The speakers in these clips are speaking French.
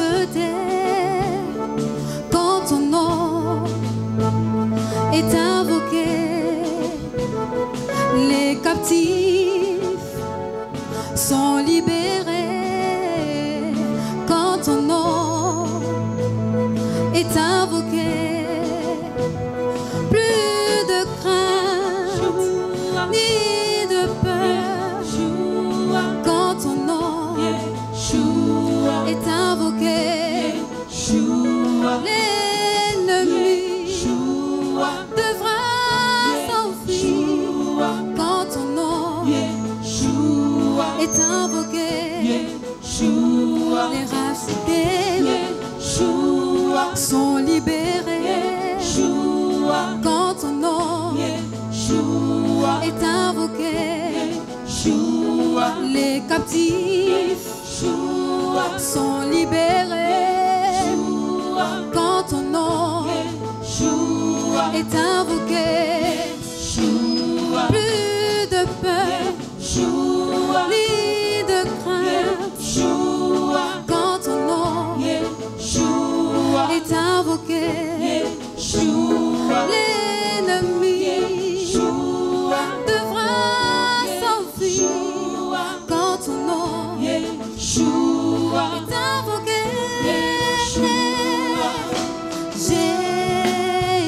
de terre, quand ton nom est invoqué, les captifs sont libérés. Quand ton nom est invoqué, plus de crainte ni de peur. Quand ton nom est invoqué, l'ennemi devra s'enfuir. Quand ton nom est invoqué, les rachetés sont libérés. Quand ton nom est invoqué, les captifs sont libérés. Quand ton nom est invoqué, plus de peur ni de crainte. Quand ton nom est invoqué, l'ennemi devra s'enfuir. Quand ton nom est invoqué,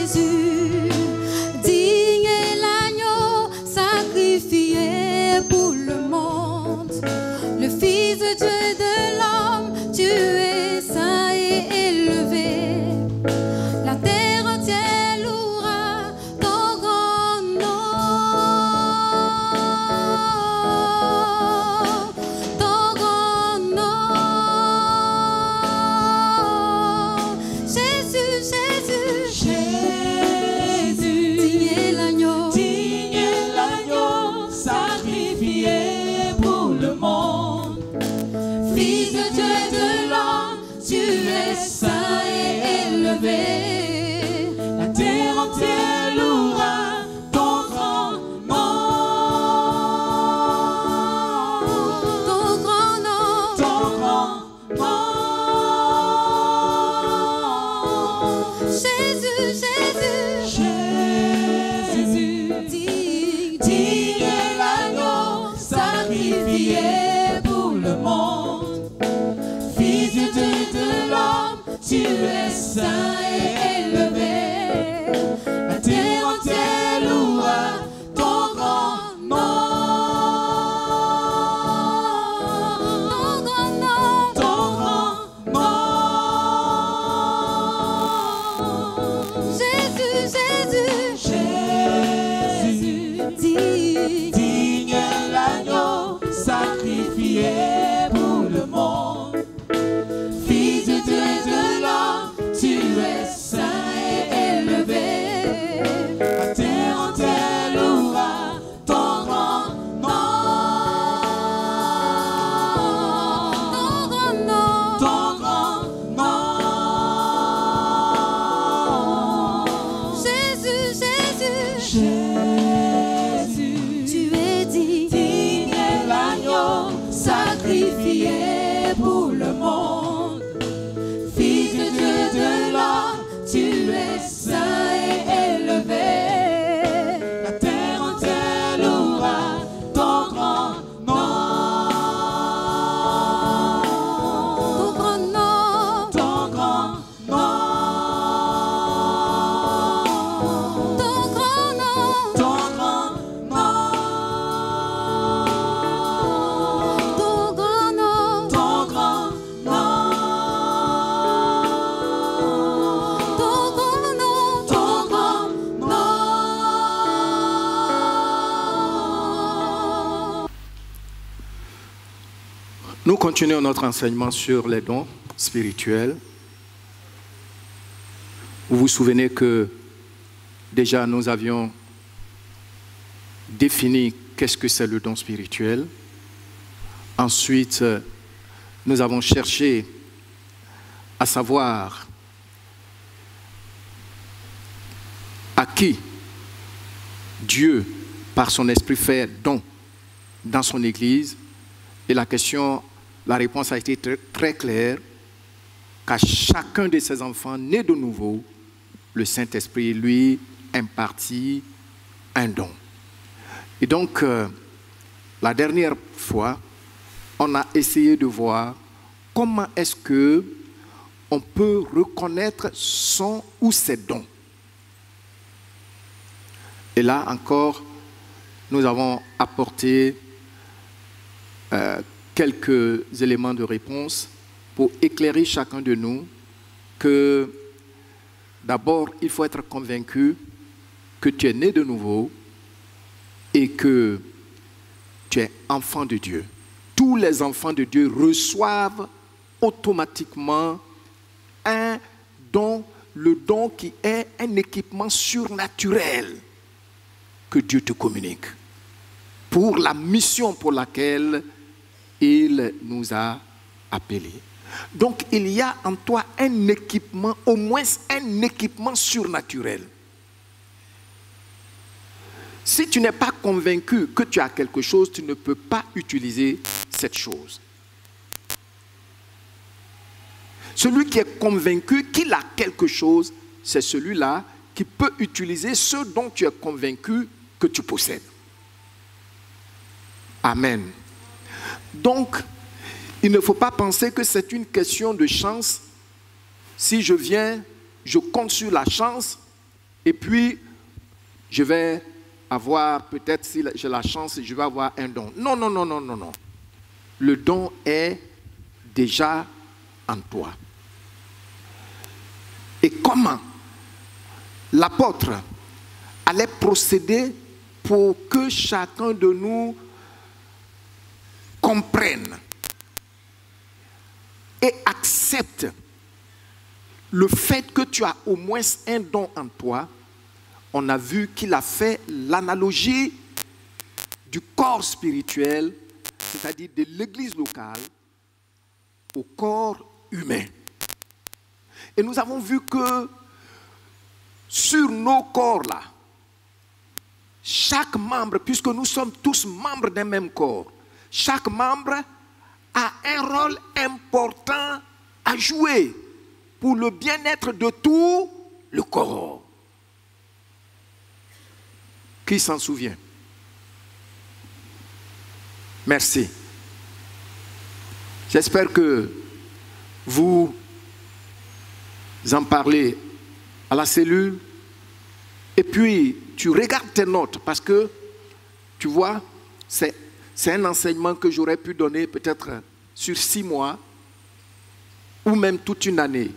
Jésus, digne est l'agneau sacrifié pour le monde, le Fils de Dieu et de l'homme, tu es saint et élevé. La terre entière louera ton grand nom, ton grand nom. Jésus, digne est l'agneau sacrifié pour le monde, Fils de Dieu et de l'homme, tu es saint et élevé. La terre entière louera ton grand nom, ton grand nom. ton grand nom. Jésus, Digne est l'agneau sacrifié pour le monde, Fils de Dieu et de l'homme, tu es saint et élevé. La terre entière louera ton grand nom, ton grand nom. Jésus, Digne est l'agneau sacrifié pour le monde, Fils de Dieu et de l'homme, tu es saint et élevé. La terre entière louera ton grand nom, ton grand nom. Jésus, Jésus, tu es digne est l'agneau sacrifié pour le monde, Fils de Dieu et de l'homme, tu es saint et élevé. La terre entière louera ton grand nom, ton grand nom, ton grand nom, ton grand nom, ton grand nom, ton grand nom, ton grand nom, ton grand nom, ton grand nom. Nous continuons notre enseignement sur les dons spirituels. Vous vous souvenez que déjà nous avions défini qu'est-ce que c'est le don spirituel. Ensuite, nous avons cherché à savoir à qui Dieu, par son esprit, fait don dans son Église. Et la réponse a été très claire. qu'à chacun de ses enfants nés de nouveau, le Saint-Esprit lui impartit un don. Et donc, la dernière fois, on a essayé de voir comment est-ce que on peut reconnaître son ou ses dons. Et là encore, nous avons apporté quelques éléments de réponse pour éclairer chacun de nous que d'abord, il faut être convaincu que tu es né de nouveau et que tu es enfant de Dieu. Tous les enfants de Dieu reçoivent automatiquement un don, le don qui est un équipement surnaturel que Dieu te communique pour la mission pour laquelle il nous a appelés. Donc il y a en toi un équipement, au moins un équipement surnaturel. Si tu n'es pas convaincu que tu as quelque chose, tu ne peux pas utiliser cette chose. Celui qui est convaincu qu'il a quelque chose, c'est celui-là qui peut utiliser ce dont tu es convaincu que tu possèdes. Amen. Donc, il ne faut pas penser que c'est une question de chance. Si je viens, je compte sur la chance et puis je vais avoir, peut-être si j'ai la chance, je vais avoir un don. Non, non, non, non, non, non. Le don est déjà en toi. Et comment l'apôtre allait procéder pour que chacun de nous comprenne et accepte le fait que tu as au moins un don en toi. On a vu qu'il a fait l'analogie du corps spirituel, c'est-à-dire de l'église locale, au corps humain. Et nous avons vu que sur nos corps-là, chaque membre, puisque nous sommes tous membres d'un même corps, chaque membre a un rôle important à jouer pour le bien-être de tout le corps. Qui s'en souvient? Merci. J'espère que vous en parlez à la cellule et puis tu regardes tes notes parce que tu vois, c'est un enseignement que j'aurais pu donner peut-être sur 6 mois ou même toute une année.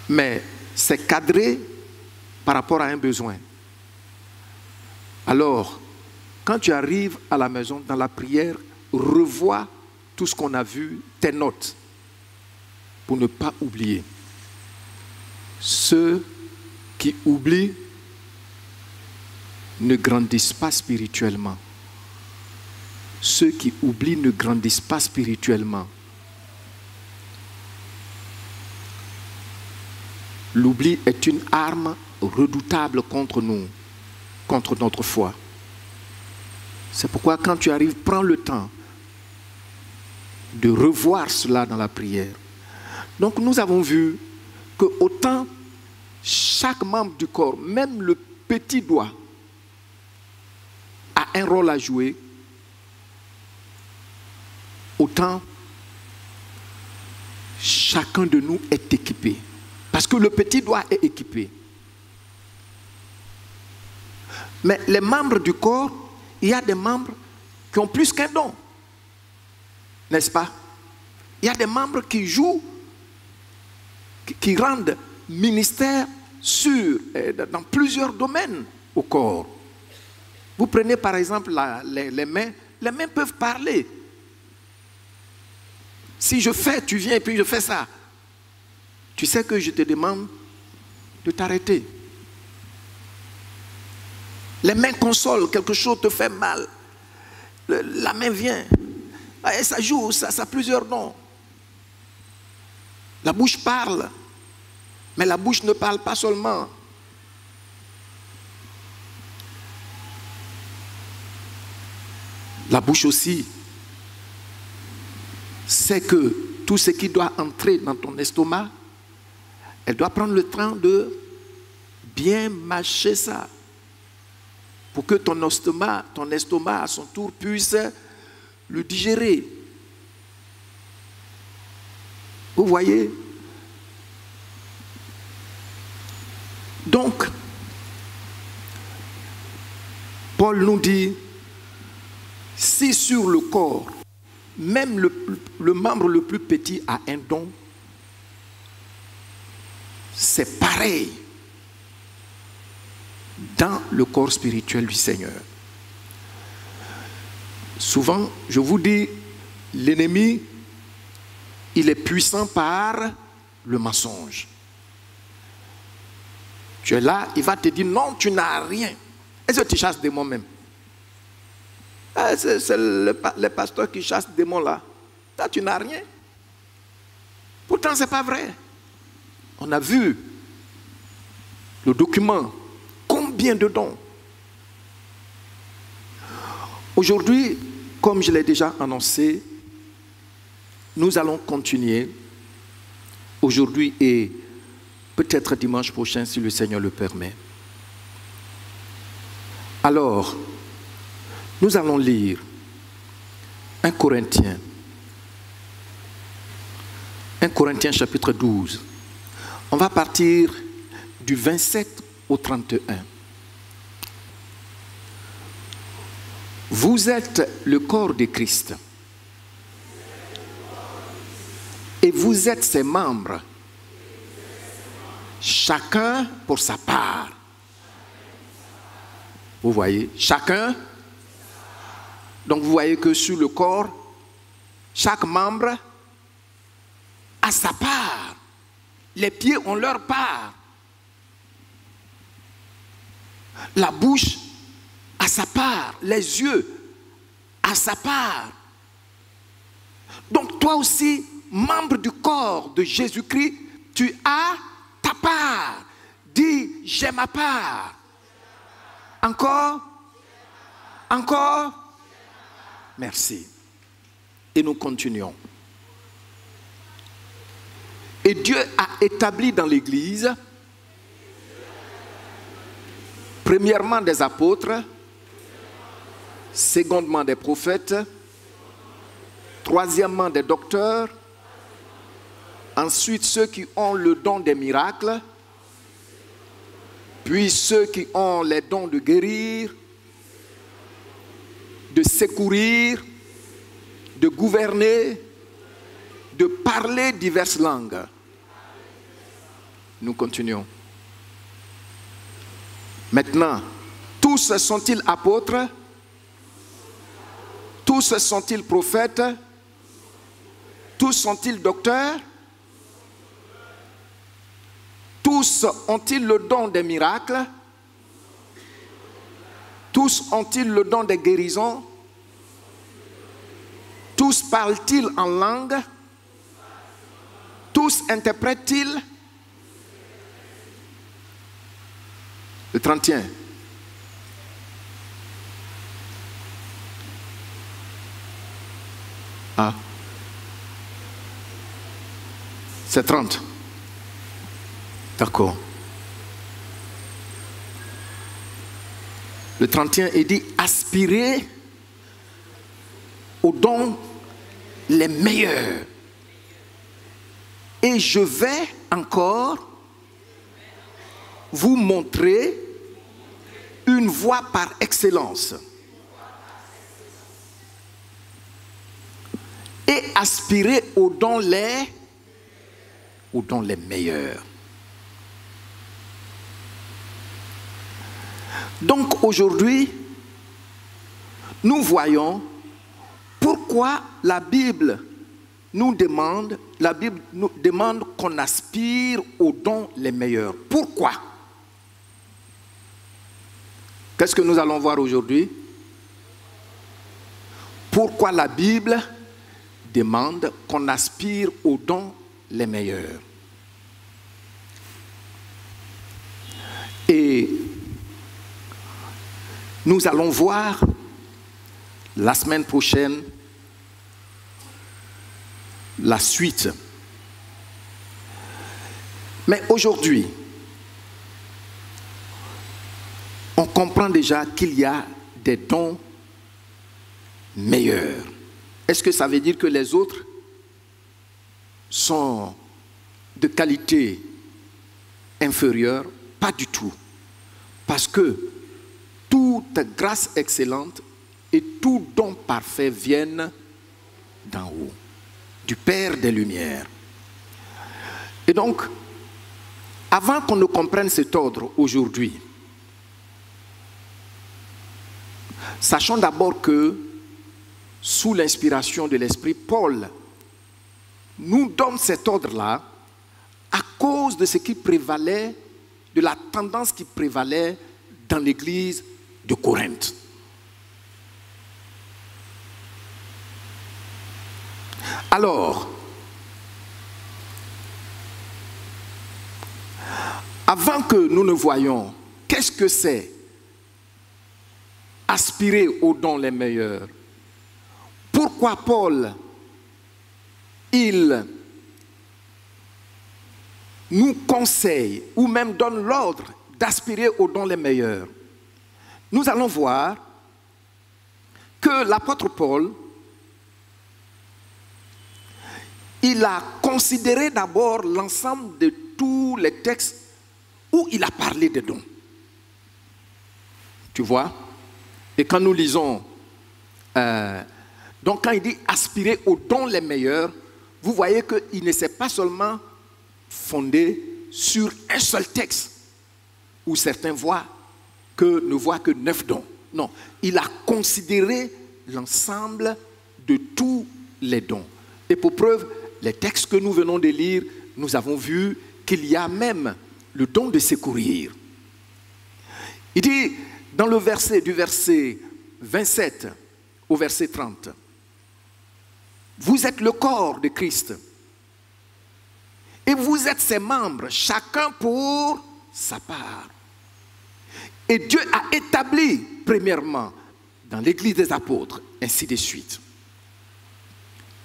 Mais c'est cadré par rapport à un besoin. Alors, quand tu arrives à la maison, dans la prière, revois tout ce qu'on a vu, tes notes, pour ne pas oublier. Ceux qui oublient ne grandissent pas spirituellement. Ceux qui oublient ne grandissent pas spirituellement. L'oubli est une arme redoutable contre nous, contre notre foi. C'est pourquoi quand tu arrives, prends le temps de revoir cela dans la prière. Donc nous avons vu que autant chaque membre du corps, même le petit doigt, a un rôle à jouer, autant chacun de nous est équipé. Parce que le petit doigt est équipé. Mais les membres du corps, il y a des membres qui ont plus qu'un don. N'est-ce pas? Il y a des membres qui jouent, qui rendent ministère dans plusieurs domaines au corps. Vous prenez par exemple les mains. Les mains peuvent parler. Si je fais, tu viens et puis je fais ça. Tu sais que je te demande de t'arrêter. Les mains consolent, quelque chose te fait mal. La main vient. Et ça joue, ça a plusieurs dons. La bouche parle. Mais la bouche ne parle pas seulement. La bouche aussi sait que tout ce qui doit entrer dans ton estomac, elle doit prendre le temps de bien mâcher ça pour que ton estomac à son tour puisse le digérer. Vous voyez? Donc, Paul nous dit, si sur le corps, même le membre le plus petit a un don, c'est pareil dans le corps spirituel du Seigneur. Souvent, je vous dis, l'ennemi, il est puissant par le mensonge. Tu es là, il va te dire, non, tu n'as rien. Est-ce que tu chasses des démons même? C'est les pasteurs qui chassent des démons là. Toi, tu n'as rien. Pourtant, ce n'est pas vrai. On a vu le document. Combien de dons? Aujourd'hui, comme je l'ai déjà annoncé, nous allons continuer aujourd'hui et peut-être dimanche prochain si le Seigneur le permet. Alors, nous allons lire 1 Corinthiens chapitre 12. On va partir du 27 au 31. Vous êtes le corps de Christ et vous êtes ses membres, chacun pour sa part. Vous voyez, chacun. Donc vous voyez que sur le corps, chaque membre a sa part. Les pieds ont leur part. La bouche a sa part. Les yeux a sa part. Donc toi aussi, membre du corps de Jésus-Christ, tu as ta part. Dis, j'ai ma part. Encore? Encore? Merci. Et nous continuons. Et Dieu a établi dans l'Église, premièrement des apôtres, secondement des prophètes, troisièmement des docteurs, ensuite ceux qui ont le don des miracles, puis ceux qui ont les dons de guérir, de secourir, de gouverner, de parler diverses langues. Nous continuons. Maintenant, tous sont-ils apôtres? Tous sont-ils prophètes? Tous sont-ils docteurs? Tous ont-ils le don des miracles? Tous ont-ils le don des guérisons? Tous parlent-ils en langue? Tous interprètent-ils? Le 31. Ah. C'est 30. D'accord. Le 31, il dit aspirez aux dons les meilleurs. Et je vais encore vous montrer une voie par excellence. Et aspirer aux dons les meilleurs. Donc aujourd'hui, nous voyons pourquoi la Bible nous demande qu'on aspire aux dons les meilleurs. Pourquoi? Qu'est-ce que nous allons voir aujourd'hui? Pourquoi la Bible demande qu'on aspire aux dons les meilleurs? Et nous allons voir la semaine prochaine la suite. Mais aujourd'hui, on comprend déjà qu'il y a des dons meilleurs. Est-ce que ça veut dire que les autres sont de qualité inférieure? Pas du tout. Parce que toute grâce excellente et tout don parfait viennent d'en haut, du Père des Lumières. Et donc, avant qu'on ne comprenne cet ordre aujourd'hui, sachons d'abord que, sous l'inspiration de l'Esprit, Paul nous donne cet ordre-là à cause de ce qui prévalait, de la tendance qui prévalait dans l'église de Corinthe. Alors, avant que nous ne voyions qu'est-ce que c'est aspirer aux dons les meilleurs, pourquoi Paul, il nous conseille ou même donne l'ordre d'aspirer aux dons les meilleurs, nous allons voir que l'apôtre Paul, il a considéré d'abord l'ensemble de tous les textes où il a parlé des dons. Tu vois? Et quand nous lisons, donc quand il dit aspirer aux dons les meilleurs, vous voyez qu'il ne s'est pas seulement fondé sur un seul texte, où certains ne voient que 9 dons. Non, il a considéré l'ensemble de tous les dons. Et pour preuve, les textes que nous venons de lire, nous avons vu qu'il y a même le don de secourir. Il dit dans le verset, du verset 27 au verset 30, « Vous êtes le corps de Christ et vous êtes ses membres, chacun pour sa part. Et Dieu a établi, premièrement, dans l'église des apôtres, ainsi de suite. »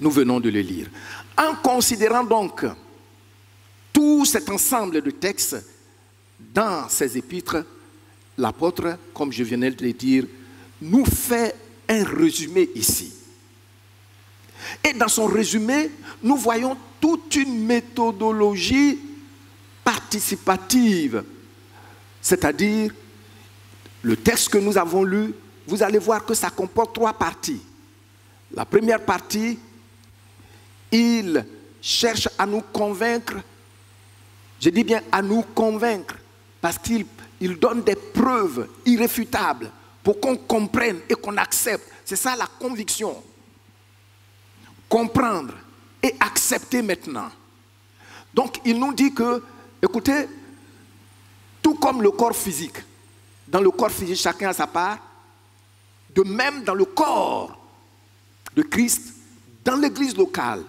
Nous venons de le lire. En considérant donc tout cet ensemble de textes dans ces épîtres, l'apôtre, comme je venais de le dire, nous fait un résumé ici. Et dans son résumé, nous voyons toute une méthodologie participative. C'est-à-dire, le texte que nous avons lu, vous allez voir que ça comporte 3 parties. La première partie, il cherche à nous convaincre, je dis bien à nous convaincre, parce qu'il donne des preuves irréfutables pour qu'on comprenne et qu'on accepte. C'est ça la conviction. Comprendre et accepter maintenant. Donc il nous dit que, écoutez, tout comme le corps physique, dans le corps physique chacun a sa part, de même dans le corps de Christ, dans l'église locale,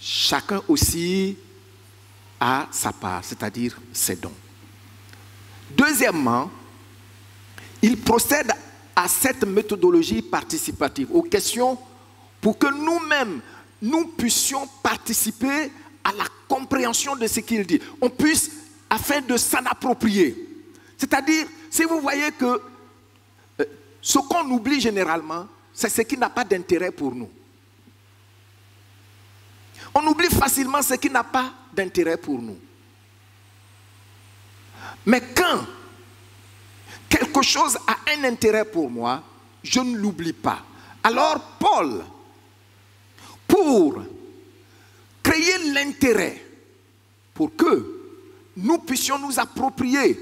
chacun aussi a sa part, c'est-à-dire ses dons. Deuxièmement, il procède à cette méthodologie participative, aux questions pour que nous-mêmes, nous puissions participer à la compréhension de ce qu'il dit. On puisse, afin de s'en approprier. C'est-à-dire, si vous voyez que ce qu'on oublie généralement, c'est ce qui n'a pas d'intérêt pour nous. On oublie facilement ce qui n'a pas d'intérêt pour nous. Mais quand quelque chose a un intérêt pour moi, je ne l'oublie pas. Alors Paul, pour créer l'intérêt, pour que nous puissions nous approprier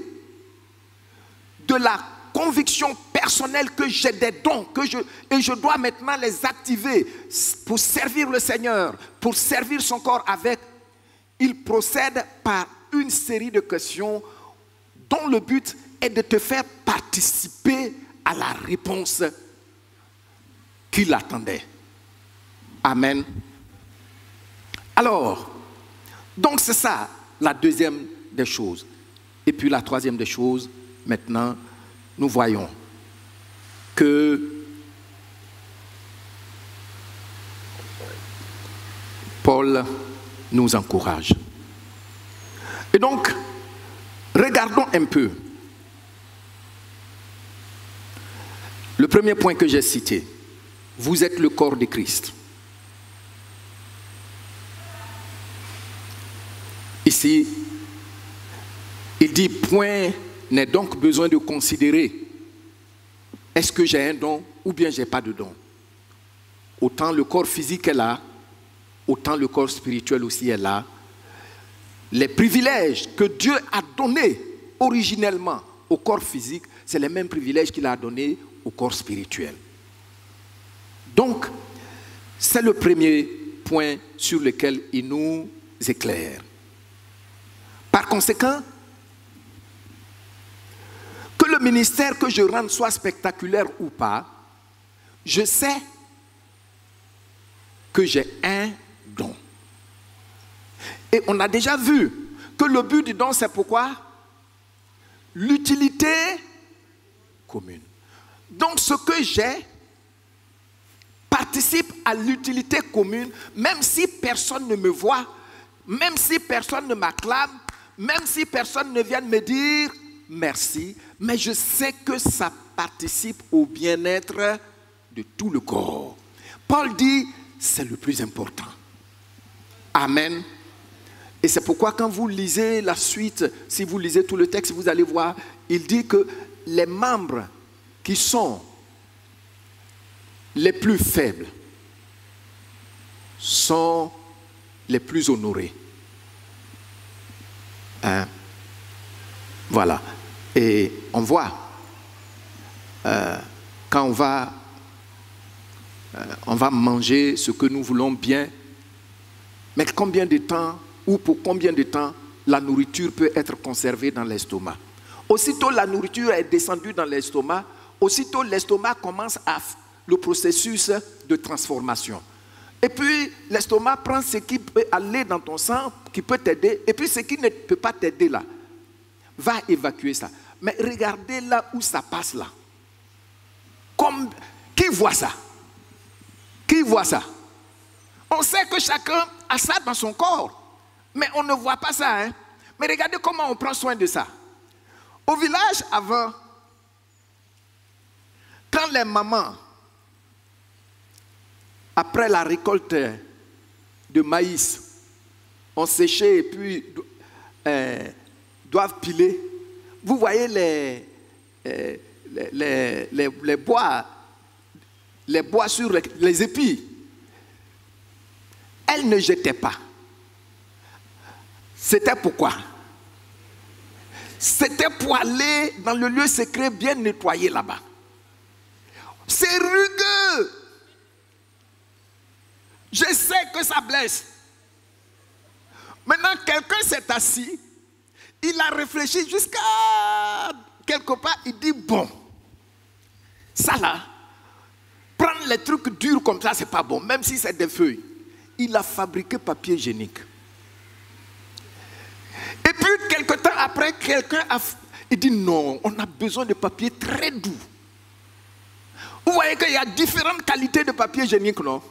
de la conviction personnelle que j'ai des dons, et je dois maintenant les activer pour servir le Seigneur, pour servir son corps avec, il procède par une série de questions dont le but est de te faire participer à la réponse qu'il attendait. Amen. Alors, donc c'est ça la deuxième des choses. Et puis la troisième des choses, maintenant, nous voyons que Paul nous encourage. Et donc, regardons un peu le premier point que j'ai cité. Vous êtes le corps de Christ. Ici, il dit, point n'est donc besoin de considérer est-ce que j'ai un don ou bien j'ai pas de don. Autant le corps physique est là, autant le corps spirituel aussi est là. Les privilèges que Dieu a donnés originellement au corps physique, c'est les mêmes privilèges qu'il a donnés au corps spirituel. Donc, c'est le premier point sur lequel il nous éclaire. Par conséquent, que le ministère que je rende soit spectaculaire ou pas, je sais que j'ai un don. Et on a déjà vu que le but du don, c'est pourquoi? L'utilité commune. Donc ce que j'ai participe à l'utilité commune, même si personne ne me voit, même si personne ne m'acclame, même si personne ne vient me dire merci, mais je sais que ça participe au bien-être de tout le corps. Paul dit, c'est le plus important. Amen. Et c'est pourquoi quand vous lisez la suite, si vous lisez tout le texte, vous allez voir, il dit que les membres qui sont les plus faibles sont les plus honorés. Hein? Voilà. Et on voit, quand on va manger ce que nous voulons bien, mais combien de temps ou pour combien de temps la nourriture peut être conservée dans l'estomac? Aussitôt la nourriture est descendue dans l'estomac, aussitôt l'estomac commence le processus de transformation. Et puis l'estomac prend ce qui peut aller dans ton sang, qui peut t'aider, et puis ce qui ne peut pas t'aider là, va évacuer ça. Mais regardez là où ça passe là. Qui voit ça? Qui voit ça? On sait que chacun a ça dans son corps. Mais on ne voit pas ça. Hein? Mais regardez comment on prend soin de ça. Au village avant, quand les mamans, après la récolte de maïs, ont séché et puis doivent piler, vous voyez les bois sur les épis. Elles ne jetaient pas. C'était pourquoi? C'était pour aller dans le lieu secret bien nettoyé là-bas. C'est rugueux. Je sais que ça blesse. Maintenant, quelqu'un s'est assis, il a réfléchi jusqu'à quelque part, il dit bon, ça là, prendre les trucs durs comme ça, c'est pas bon, même si c'est des feuilles. Il a fabriqué papier hygiénique. Et puis, quelque temps après, quelqu'un il dit non, on a besoin de papier très doux. Vous voyez qu'il y a différentes qualités de papier hygiénique, non?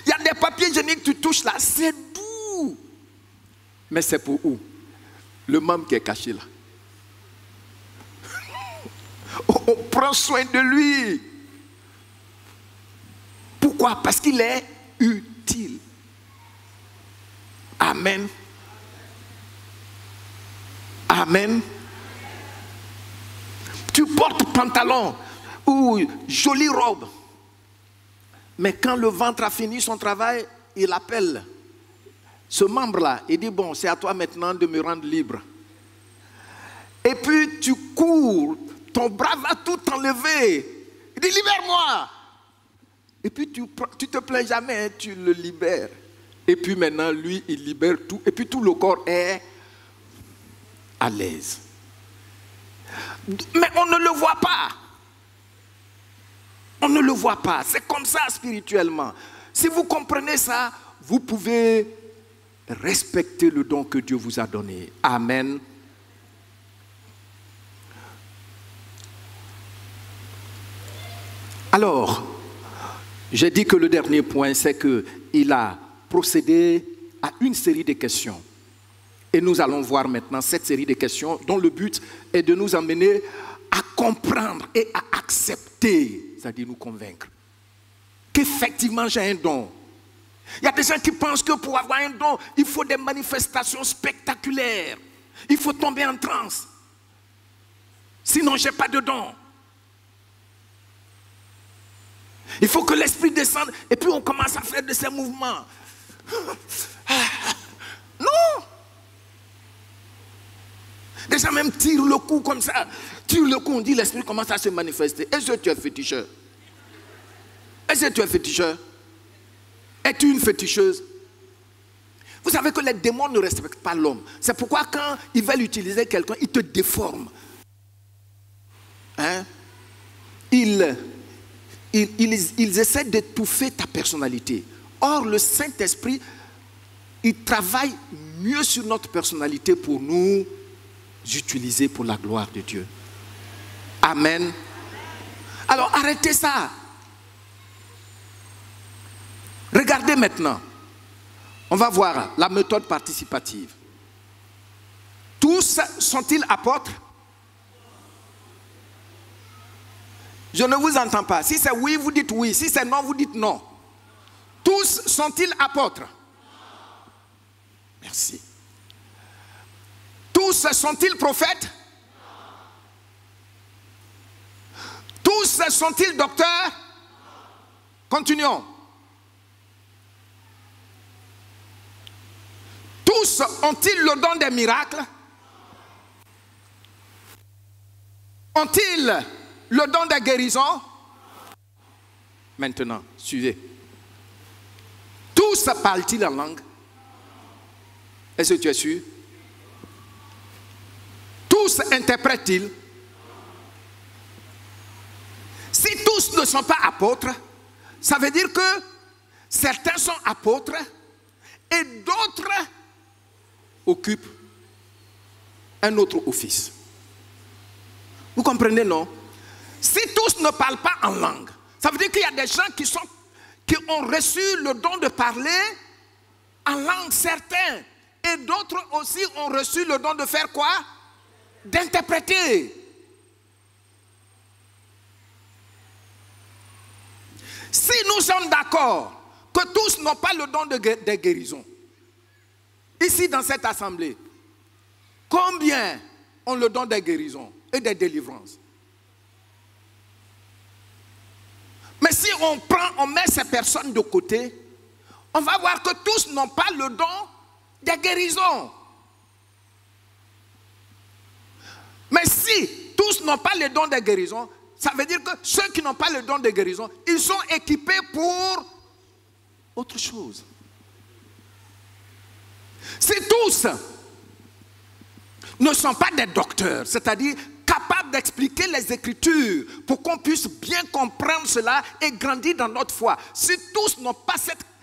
Il y a des papiers hygiéniques, tu touches là, c'est doux. Mais c'est pour où? Le membre qui est caché là. On prend soin de lui. Pourquoi? Parce qu'il est utile. Amen. Amen. Tu portes pantalon ou jolie robe. Mais quand le ventre a fini son travail, il appelle ce membre-là. Il dit, bon, c'est à toi maintenant de me rendre libre. Et puis tu cours, ton bras va tout enlever. Il dit, libère-moi. Et puis tu te plains jamais, hein, tu le libères. Et puis maintenant, lui, il libère tout. Et puis tout le corps est à l'aise. Mais on ne le voit pas. On ne le voit pas. C'est comme ça spirituellement. Si vous comprenez ça, vous pouvez respecter le don que Dieu vous a donné. Amen. Alors, J'ai dit que le dernier point, c'est qu'il a procédé à une série de questions. Et nous allons voir maintenant cette série de questions dont le but est de nous amener à comprendre et à accepter, c'est-à-dire nous convaincre, qu'effectivement j'ai un don. Il y a des gens qui pensent que pour avoir un don, il faut des manifestations spectaculaires. Il faut tomber en transe. Sinon, je n'ai pas de don. Il faut que l'esprit descende et puis on commence à faire de ces mouvements. Non! Des gens même tirent le cou comme ça. Tirent le cou, on dit l'esprit commence à se manifester. Est-ce que tu es féticheur? Est-ce que tu es féticheur? Es-tu une féticheuse? Vous savez que les démons ne respectent pas l'homme. C'est pourquoi quand ils veulent utiliser quelqu'un, ils te déforment. Hein? Ils essaient d'étouffer ta personnalité. Or, le Saint-Esprit, il travaille mieux sur notre personnalité pour nous utiliser pour la gloire de Dieu. Amen. Alors, arrêtez ça. Regardez maintenant. On va voir la méthode participative. Tous sont-ils apôtres? Je ne vous entends pas. Si c'est oui, vous dites oui. Si c'est non, vous dites non. Tous sont-ils apôtres? Merci. Tous sont-ils prophètes? Tous sont-ils docteurs? Continuons. Tous ont-ils le don des miracles? Ont-ils le don des guérisons? Maintenant, suivez. Tous parlent-ils en langue? Est-ce que tu es sûr? Tous interprètent-ils? Si tous ne sont pas apôtres, ça veut dire que certains sont apôtres et d'autres occupent un autre office. Vous comprenez, non? Si tous ne parlent pas en langue, ça veut dire qu'il y a des gens qui ont reçu le don de parler en langue, certains. Et d'autres aussi ont reçu le don de faire quoi? D'interpréter. Si nous sommes d'accord que tous n'ont pas le don de guérison, ici dans cette assemblée, combien ont le don des guérisons et des délivrances? Mais si on met ces personnes de côté, on va voir que tous n'ont pas le don des guérisons. Mais si tous n'ont pas le don des guérisons, ça veut dire que ceux qui n'ont pas le don de guérison, ils sont équipés pour autre chose. Si tous ne sont pas des docteurs, c'est-à-dire capables d'expliquer les Écritures pour qu'on puisse bien comprendre cela et grandir dans notre foi, si tous n'ont pas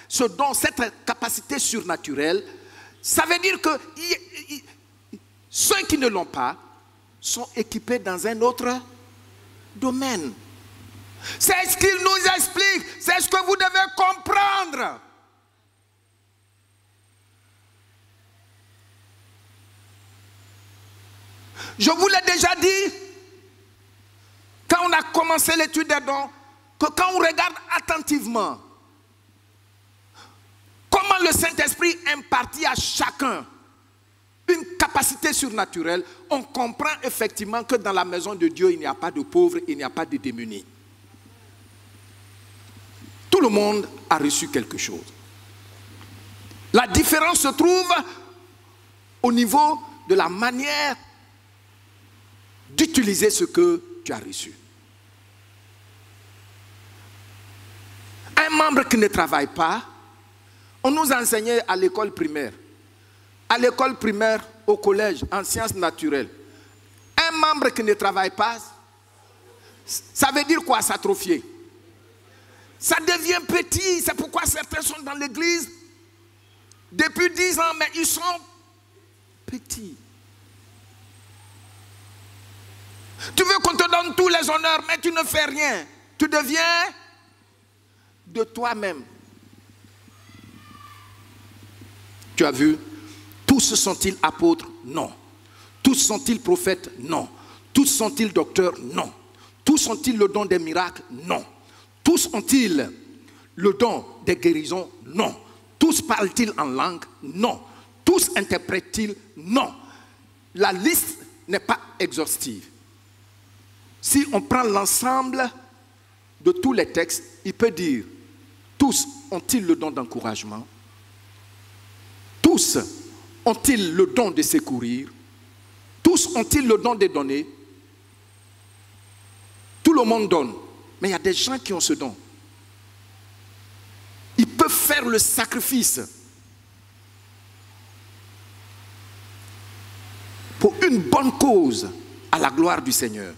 ce don, cette capacité surnaturelle, ça veut dire que ceux qui ne l'ont pas sont équipés dans un autre domaine. C'est ce qu'il nous explique, c'est ce que vous devez comprendre. Je vous l'ai déjà dit, quand on a commencé l'étude des dons, que quand on regarde attentivement comment le Saint-Esprit impartit à chacun une capacité surnaturelle, on comprend effectivement que dans la maison de Dieu, il n'y a pas de pauvres, il n'y a pas de démunis. Tout le monde a reçu quelque chose. La différence se trouve au niveau de la manière d'utiliser ce que tu as reçu. Un membre qui ne travaille pas, on nous enseignait à l'école primaire, au collège, en sciences naturelles. Un membre qui ne travaille pas, ça veut dire quoi, s'atrophier? Ça devient petit, c'est pourquoi certains sont dans l'église depuis 10 ans, mais ils sont petits. Tu veux qu'on te donne tous les honneurs, mais tu ne fais rien. Tu deviens de toi-même. Tu as vu, tous sont-ils apôtres? Non. Tous sont-ils prophètes? Non. Tous sont-ils docteurs? Non. Tous ont-ils le don des miracles? Non. Tous ont-ils le don des guérisons? Non. Tous parlent-ils en langue? Non. Tous interprètent-ils? Non. La liste n'est pas exhaustive. Si on prend l'ensemble de tous les textes, il peut dire, tous ont-ils le don d'encouragement? Tous ont-ils le don de secourir? Tous ont-ils le don de donner? Tout le monde donne, mais il y a des gens qui ont ce don. Ils peuvent faire le sacrifice pour une bonne cause à la gloire du Seigneur.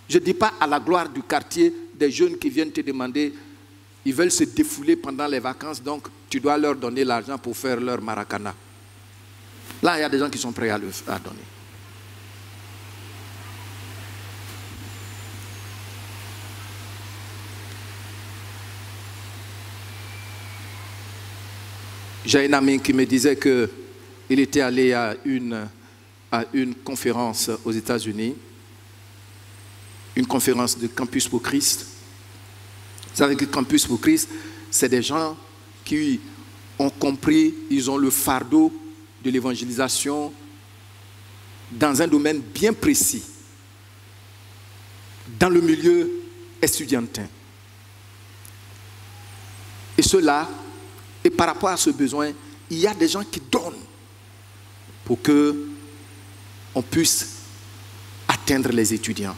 Je ne dis pas à la gloire du quartier des jeunes qui viennent te demander, ils veulent se défouler pendant les vacances, donc tu dois leur donner l'argent pour faire leur maracana. Là, il y a des gens qui sont prêts à donner. J'ai un ami qui me disait qu'il était allé à une conférence aux États-Unis, une conférence de Campus pour Christ. Vous savez que Campus pour Christ, c'est des gens qui ont compris, ils ont le fardeau de l'évangélisation dans un domaine bien précis, dans le milieu estudiantin. Et cela, et par rapport à ce besoin, il y a des gens qui donnent pour que on puisse atteindre les étudiants.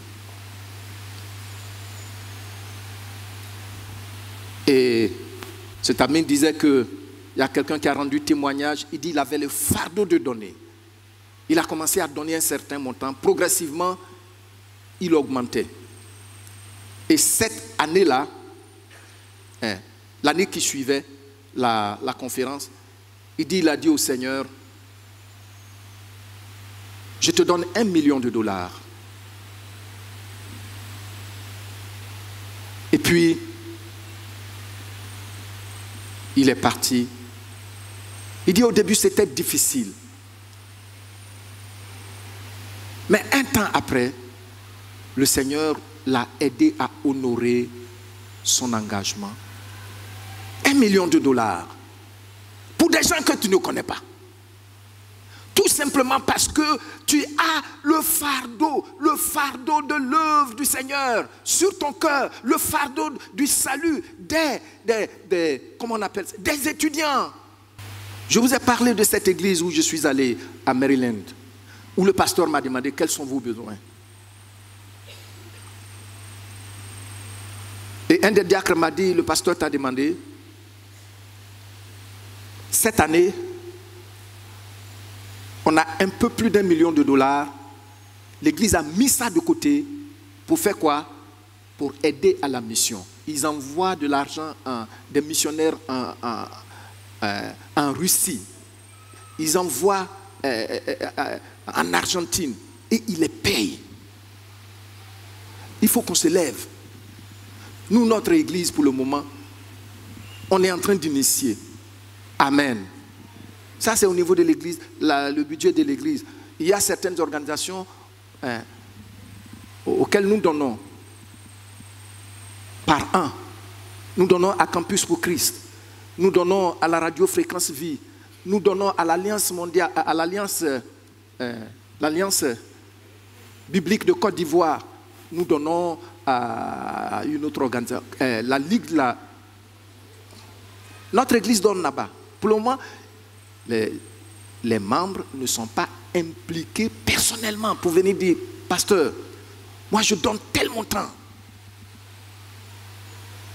Et cet ami disait qu'il y a quelqu'un qui a rendu témoignage, il dit qu'il avait le fardeau de donner. Il a commencé à donner un certain montant, progressivement, il augmentait. Et cette année-là, l'année qui suivait la conférence, il a dit au Seigneur, je te donne $1 million. Et puis, il est parti. Il dit au début c'était difficile. Mais un temps après, le Seigneur l'a aidé à honorer son engagement. $1 million pour des gens que tu ne connais pas. Tout simplement parce que tu as le fardeau de l'œuvre du Seigneur sur ton cœur, le fardeau du salut comment on appelle ça, des étudiants. Je vous ai parlé de cette église où je suis allé à Maryland, où le pasteur m'a demandé quels sont vos besoins. Et un des diacres m'a dit, le pasteur t'a demandé, cette année, on a un peu plus $1 million. L'église a mis ça de côté pour faire quoi? Pour aider à la mission. Ils envoient de l'argent des missionnaires en Russie. Ils envoient en Argentine et ils les payent. Il faut qu'on se lève. Nous, notre église, pour le moment, on est en train d'initier. Amen. Ça, c'est au niveau de l'église, le budget de l'église. Il y a certaines organisations auxquelles nous donnons par an. Nous donnons à Campus pour Christ. Nous donnons à la radio Fréquence Vie. Nous donnons à l'Alliance mondiale, à l'Alliance biblique de Côte d'Ivoire. Nous donnons à une autre organisation, la Ligue. Notre église donne là-bas. Pour le moment, les membres ne sont pas impliqués personnellement pour venir dire, pasteur, moi je donne tel montant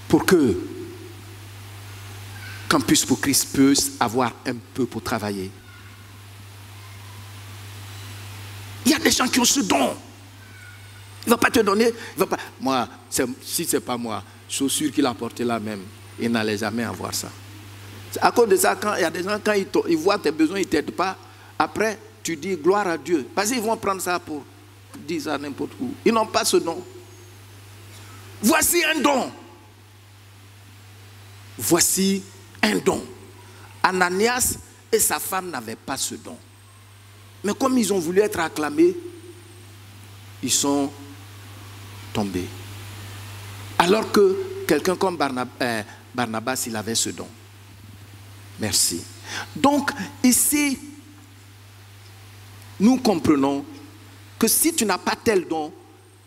pour que Campus pour Christ puisse avoir un peu pour travailler. Il y a des gens qui ont ce don. Il ne va pas te donner. Il va pas. Moi, si ce n'est pas moi, chaussures qu'il a portées là même, il n'allait jamais avoir ça. À cause de ça, quand il y a des gens, quand ils voient tes besoins, ils ne t'aident pas. Après, tu dis gloire à Dieu. Parce qu'ils vont prendre ça pour dire ça n'importe où. Ils n'ont pas ce don. Voici un don. voici un don. Ananias et sa femme n'avaient pas ce don. Mais comme ils ont voulu être acclamés, ils sont tombés. Alors que quelqu'un comme Barnabas, il avait ce don. Merci. Donc, ici, nous comprenons que si tu n'as pas tel don,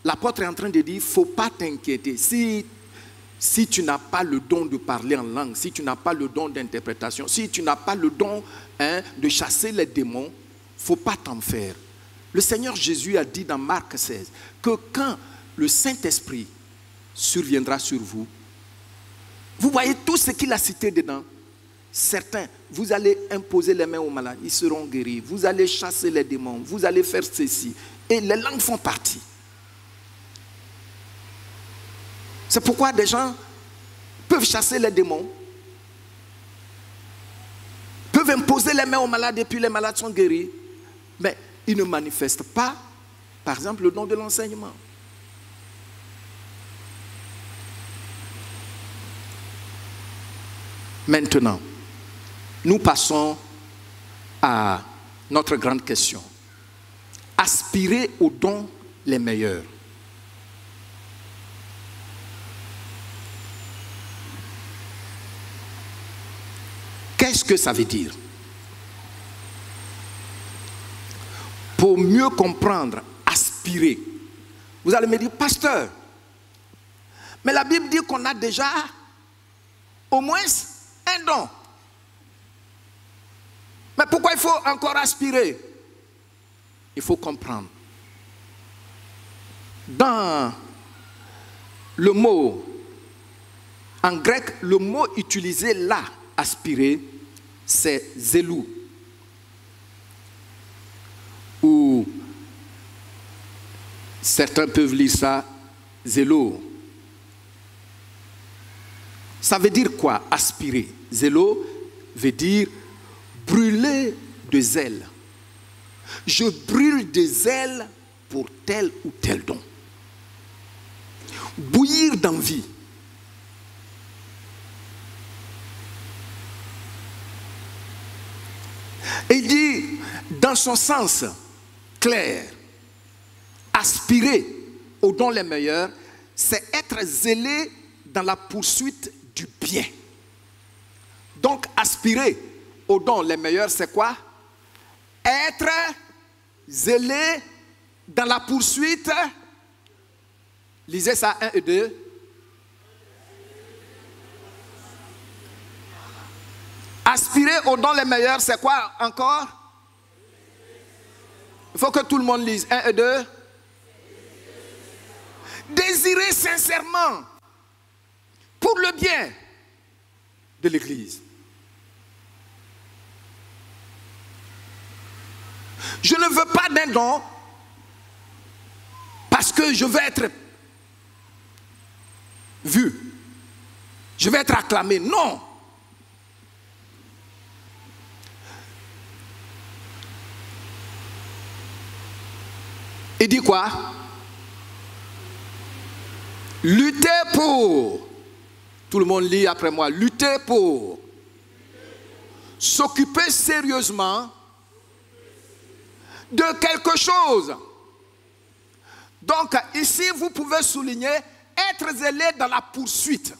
l'apôtre est en train de dire, il ne faut pas t'inquiéter. Si tu n'as pas le don de parler en langue, si tu n'as pas le don d'interprétation, si tu n'as pas le don de chasser les démons, il ne faut pas t'en faire. Le Seigneur Jésus a dit dans Marc 16 que quand le Saint-Esprit surviendra sur vous, vous voyez tout ce qu'il a cité dedans. Certains, vous allez imposer les mains aux malades, ils seront guéris. Vous allez chasser les démons, vous allez faire ceci. Et les langues font partie. C'est pourquoi des gens peuvent chasser les démons, peuvent imposer les mains aux malades et puis les malades sont guéris. Mais ils ne manifestent pas, par exemple, le don de l'enseignement. Maintenant, nous passons à notre grande question. Aspirer aux dons les meilleurs. Qu'est-ce que ça veut dire? Pour mieux comprendre, aspirer. Vous allez me dire, pasteur, mais la Bible dit qu'on a déjà au moins un don. Mais pourquoi il faut encore aspirer? Il faut comprendre. Dans le mot, en grec, le mot utilisé là, aspirer, c'est zélou. Ou certains peuvent lire ça, zélo. Ça veut dire quoi, aspirer? Zélo veut dire brûler de zèle. Je brûle de zèle pour tel ou tel don. Bouillir d'envie. Et il dit, dans son sens clair, aspirer aux dons les meilleurs, c'est être zélé dans la poursuite du bien. Donc, aspirer aux dons les meilleurs, c'est quoi? Être zélé dans la poursuite. Lisez ça, 1 et 2. Aspirer aux dons les meilleurs, c'est quoi encore? Il faut que tout le monde lise. 1 et 2. Désirer sincèrement pour le bien de l'Église. Je ne veux pas d'un don parce que je veux être vu. Je veux être acclamé. Non. Il dit quoi? Lutter pour. Tout le monde lit après moi. Lutter pour. S'occuper sérieusement de quelque chose. Donc ici vous pouvez souligner être zélé dans la poursuite.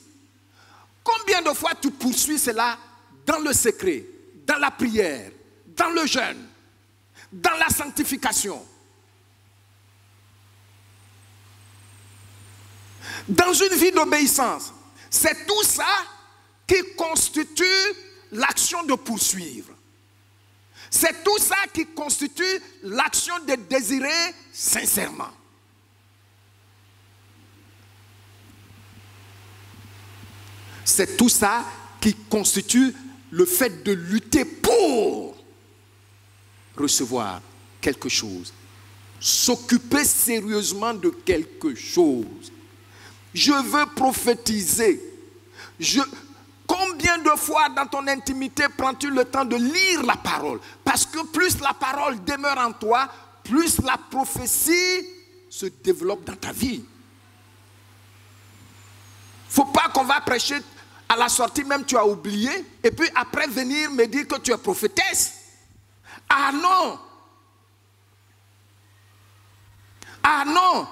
Combien de fois tu poursuis cela dans le secret, dans la prière, dans le jeûne, dans la sanctification, dans une vie d'obéissance? C'est tout ça qui constitue l'action de poursuivre. C'est tout ça qui constitue l'action de désirer sincèrement. C'est tout ça qui constitue le fait de lutter pour recevoir quelque chose. S'occuper sérieusement de quelque chose. Je veux prophétiser. Combien de fois dans ton intimité prends-tu le temps de lire la parole? Parce que plus la parole demeure en toi, plus la prophétie se développe dans ta vie. Il ne faut pas qu'on va prêcher À la sortie même, tu as oublié. Et puis après, venir me dire que tu es prophétesse. Ah non. Ah non.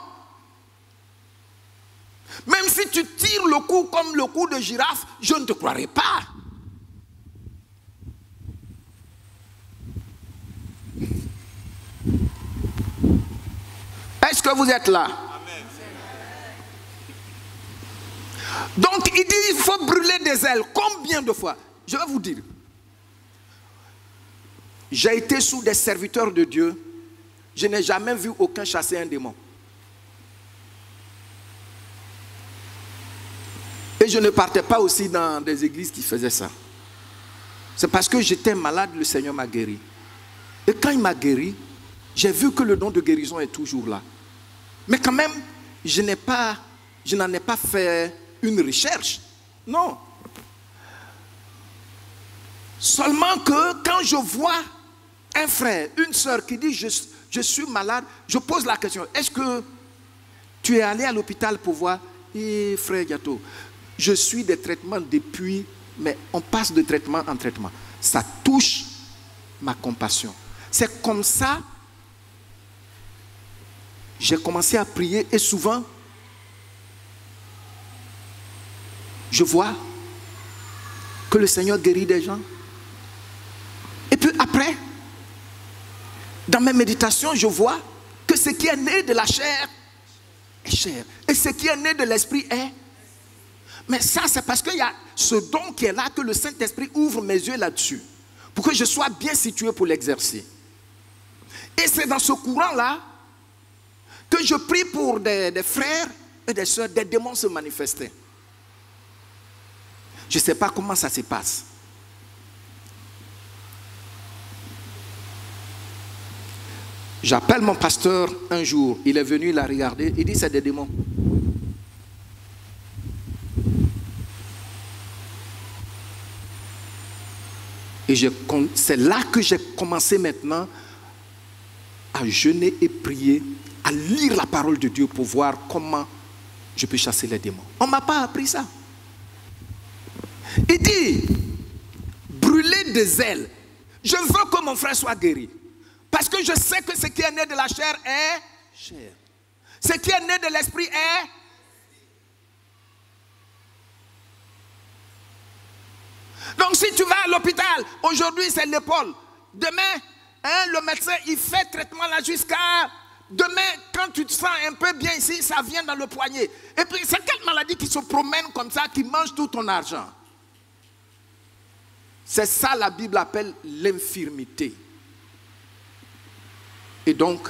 Même si tu tires le cou comme le cou de girafe, je ne te croirai pas. Est-ce que vous êtes là? Amen. Donc il dit il faut brûler des ailes. Combien de fois? Je vais vous dire. J'ai été sous des serviteurs de Dieu. Je n'ai jamais vu aucun chasser un démon. Et je ne partais pas aussi dans des églises qui faisaient ça. C'est parce que j'étais malade, le Seigneur m'a guéri. Et quand il m'a guéri, j'ai vu que le don de guérison est toujours là. Mais quand même, je n'en ai pas fait une recherche. Non. Seulement que quand je vois un frère, une soeur qui dit je suis malade, je pose la question, est-ce que tu es allé à l'hôpital pour voir? Et frère Yato, je suis des traitements depuis, mais on passe de traitement en traitement. Ça touche ma compassion. C'est comme ça, j'ai commencé à prier et souvent, je vois que le Seigneur guérit des gens. Et puis après, dans mes méditations, je vois que ce qui est né de la chair est chair. Et ce qui est né de l'esprit est. Mais ça, c'est parce qu'il y a ce don qui est là, que le Saint-Esprit ouvre mes yeux là-dessus, pour que je sois bien situé pour l'exercer. Et c'est dans ce courant-là que je prie pour des frères et des sœurs, des démons se manifestaient. Je ne sais pas comment ça se passe. J'appelle mon pasteur un jour, il est venu, il a regardé, il dit c'est des démons. Et c'est là que j'ai commencé maintenant à jeûner et prier, à lire la parole de Dieu pour voir comment je peux chasser les démons. On ne m'a pas appris ça. Il dit, brûler des ailes. Je veux que mon frère soit guéri. Parce que je sais que ce qui est né de la chair est chair. Ce qui est né de l'esprit est. Donc si tu vas à l'hôpital, aujourd'hui c'est l'épaule. Demain, le médecin il fait traitement là jusqu'à... Demain, quand tu te sens un peu bien ici, ça vient dans le poignet. Et puis c'est quelle maladie qui se promène comme ça, qui mange tout ton argent? C'est ça la Bible appelle l'infirmité. Et donc,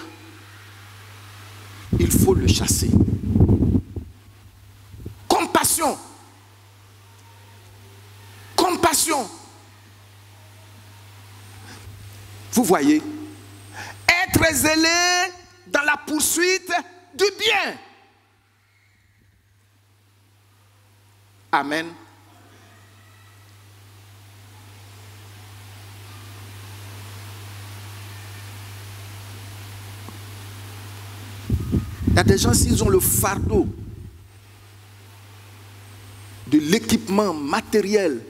il faut le chasser. Compassion. Compassion. Vous voyez, être zélé dans la poursuite du bien. Amen. Il y a des gens, s'ils ont le fardeau de l'équipement matériel,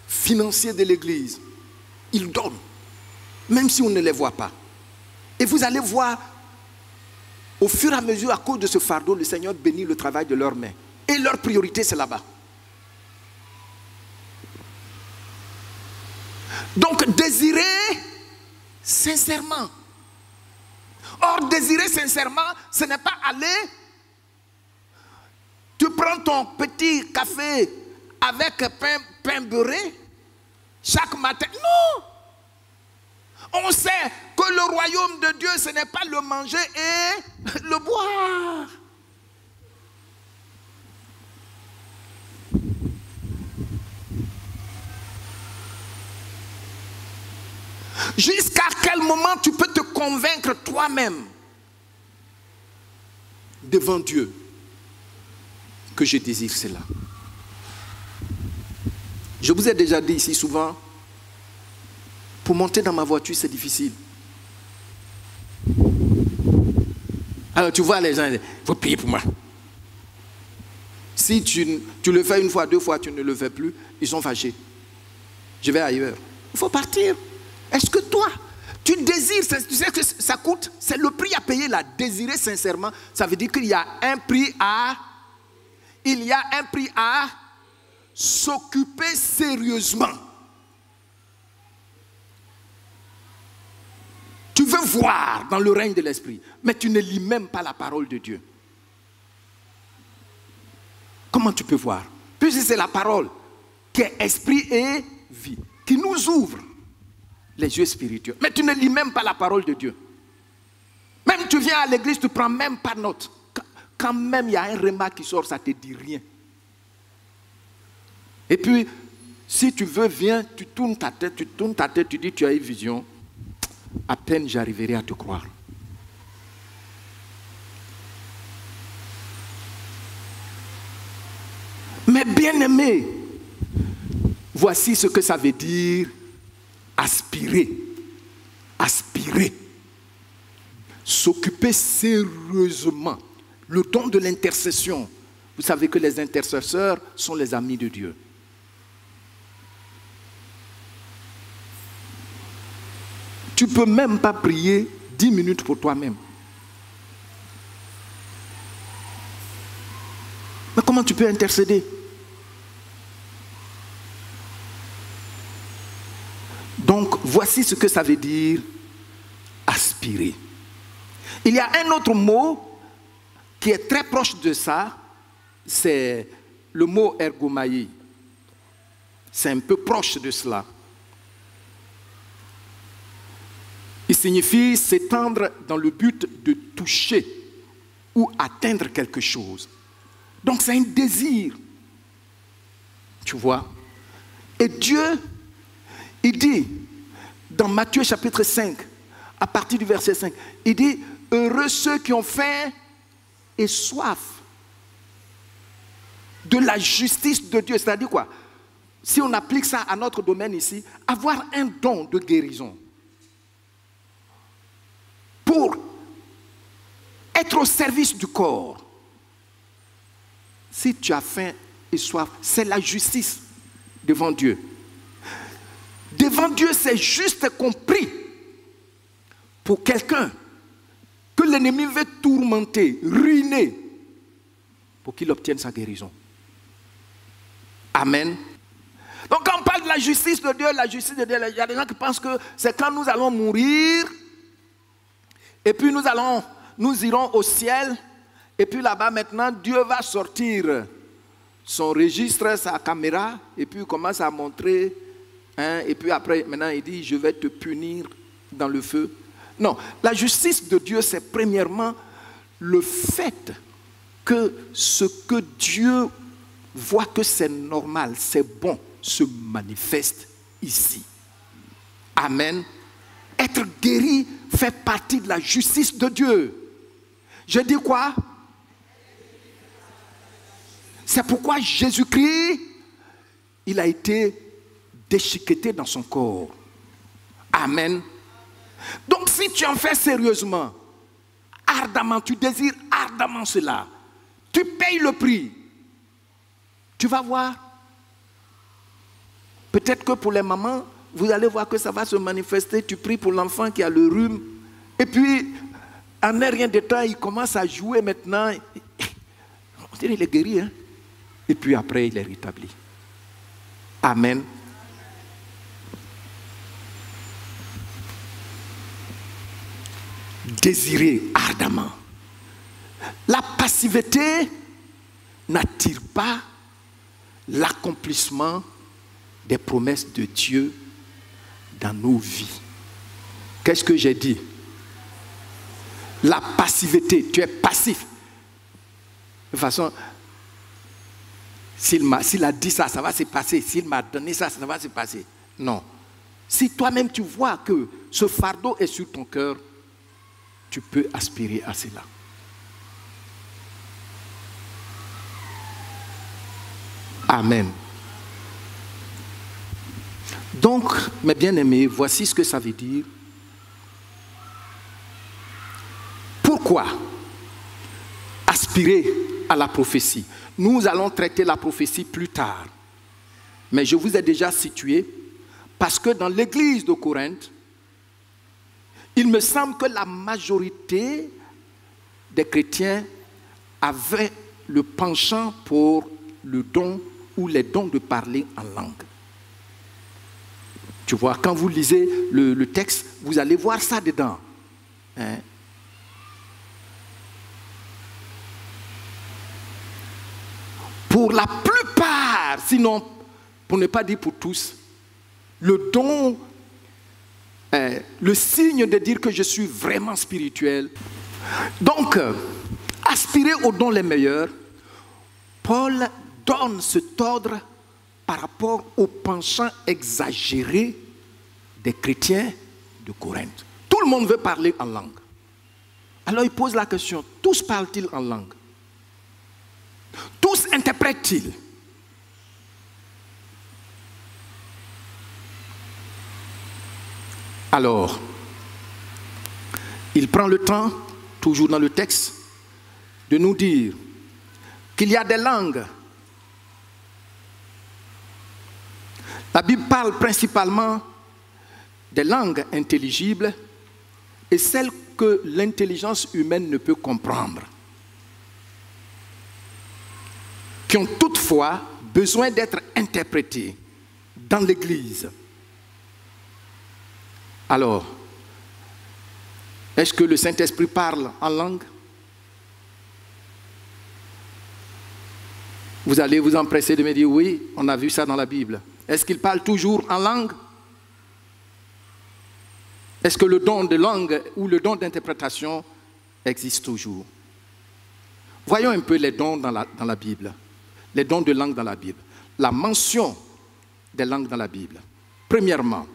financier de l'église, ils donnent, même si on ne les voit pas. Et vous allez voir, au fur et à mesure, à cause de ce fardeau, le Seigneur bénit le travail de leurs mains. Et leur priorité, c'est là-bas. Donc, désirer sincèrement. Or, désirer sincèrement, ce n'est pas aller, tu prends ton petit café avec pain beurré chaque matin. Non! On sait que le royaume de Dieu, ce n'est pas le manger et le boire. Jusqu'à quel moment tu peux te convaincre toi-même devant Dieu que je désire cela? Je vous ai déjà dit ici souvent, pour monter dans ma voiture, c'est difficile. Alors tu vois les gens, il faut payer pour moi. Si tu le fais une fois, deux fois, tu ne le fais plus, ils sont fâchés. Je vais ailleurs. Il faut partir. Est-ce que toi, tu désires, tu sais que ça coûte, c'est le prix à payer là. Désirer sincèrement, ça veut dire qu'il y a un prix à s'occuper sérieusement. Tu veux voir dans le règne de l'esprit, mais tu ne lis même pas la parole de Dieu. Comment tu peux voir? Puisque c'est la parole qui est esprit et vie, qui nous ouvre les yeux spirituels. Mais tu ne lis même pas la parole de Dieu. Même tu viens à l'église, tu ne prends même pas note. Quand même il y a un remarque qui sort, ça ne te dit rien. Et puis, si tu veux, viens, tu tournes ta tête, tu dis tu as une vision. À peine j'arriverai à te croire. Mais bien-aimé, voici ce que ça veut dire aspirer. Aspirer. S'occuper sérieusement. Le don de l'intercession. Vous savez que les intercesseurs sont les amis de Dieu. Tu ne peux même pas prier 10 minutes pour toi-même. Mais comment tu peux intercéder? Donc, voici ce que ça veut dire aspirer. Il y a un autre mot qui est très proche de ça, c'est le mot ergomaïe. C'est un peu proche de cela. Il signifie s'étendre dans le but de toucher ou atteindre quelque chose. Donc c'est un désir. Tu vois? Et Dieu, il dit, dans Matthieu chapitre 5, à partir du verset 5, il dit, heureux ceux qui ont faim et soif de la justice de Dieu. C'est-à-dire quoi? Si on applique ça à notre domaine ici, avoir un don de guérison. Pour être au service du corps. Si tu as faim et soif, c'est la justice devant Dieu. Devant Dieu, c'est juste compris pour quelqu'un que l'ennemi veut tourmenter, ruiner, pour qu'il obtienne sa guérison. Amen. Donc quand on parle de la justice de Dieu, il y a des gens qui pensent que c'est quand nous allons mourir, et puis nous irons au ciel, et puis là-bas maintenant, Dieu va sortir son registre, sa caméra, et puis il commence à montrer, et puis après, maintenant il dit, je vais te punir dans le feu. Non, la justice de Dieu, c'est premièrement le fait que ce que Dieu voit que c'est normal, c'est bon, se manifeste ici. Amen. Être guéri fait partie de la justice de Dieu. Je dis quoi? C'est pourquoi Jésus-Christ, il a été déchiqueté dans son corps. Amen. Donc si tu en fais sérieusement, ardemment, tu désires ardemment cela, tu payes le prix, tu vas voir. Peut-être que pour les mamans, vous allez voir que ça va se manifester. Tu pries pour l'enfant qui a le rhume. Et puis, en un rien de temps, il commence à jouer maintenant. On dirait qu'il est guéri. Hein? Et puis après, il est rétabli. Amen. Désirer ardemment. La passivité n'attire pas l'accomplissement des promesses de Dieu dans nos vies. Qu'est-ce que j'ai dit? La passivité, tu es passif. De toute façon, s'il a dit ça, ça va se passer. S'il m'a donné ça, ça va se passer. Non. Si toi-même tu vois que ce fardeau est sur ton cœur, tu peux aspirer à cela. Amen. Donc, mes bien-aimés, voici ce que ça veut dire. Pourquoi aspirer à la prophétie. Nous allons traiter la prophétie plus tard. Mais je vous ai déjà situé parce que dans l'église de Corinthe, il me semble que la majorité des chrétiens avaient le penchant pour le don ou les dons de parler en langue. Tu vois, quand vous lisez le texte, vous allez voir ça dedans. Hein? Pour la plupart, sinon, pour ne pas dire pour tous, le don, le signe de dire que je suis vraiment spirituel. Donc, aspirer aux dons les meilleurs, Paul donne cet ordre par rapport au penchant exagéré des chrétiens de Corinthe. Tout le monde veut parler en langue. Alors il pose la question, tous parlent-ils en langue? Tous interprètent-ils? Alors, il prend le temps, toujours dans le texte, de nous dire qu'il y a des langues. La Bible parle principalement des langues intelligibles et celles que l'intelligence humaine ne peut comprendre, qui ont toutefois besoin d'être interprétées dans l'Église. Alors, est-ce que le Saint-Esprit parle en langue? Vous allez vous empresser de me dire oui, on a vu ça dans la Bible. Est-ce qu'il parle toujours en langue? Est-ce que le don de langue ou le don d'interprétation existe toujours? Voyons un peu les dons dans la Bible. Les dons de langue dans la Bible. La mention des langues dans la Bible. Premièrement,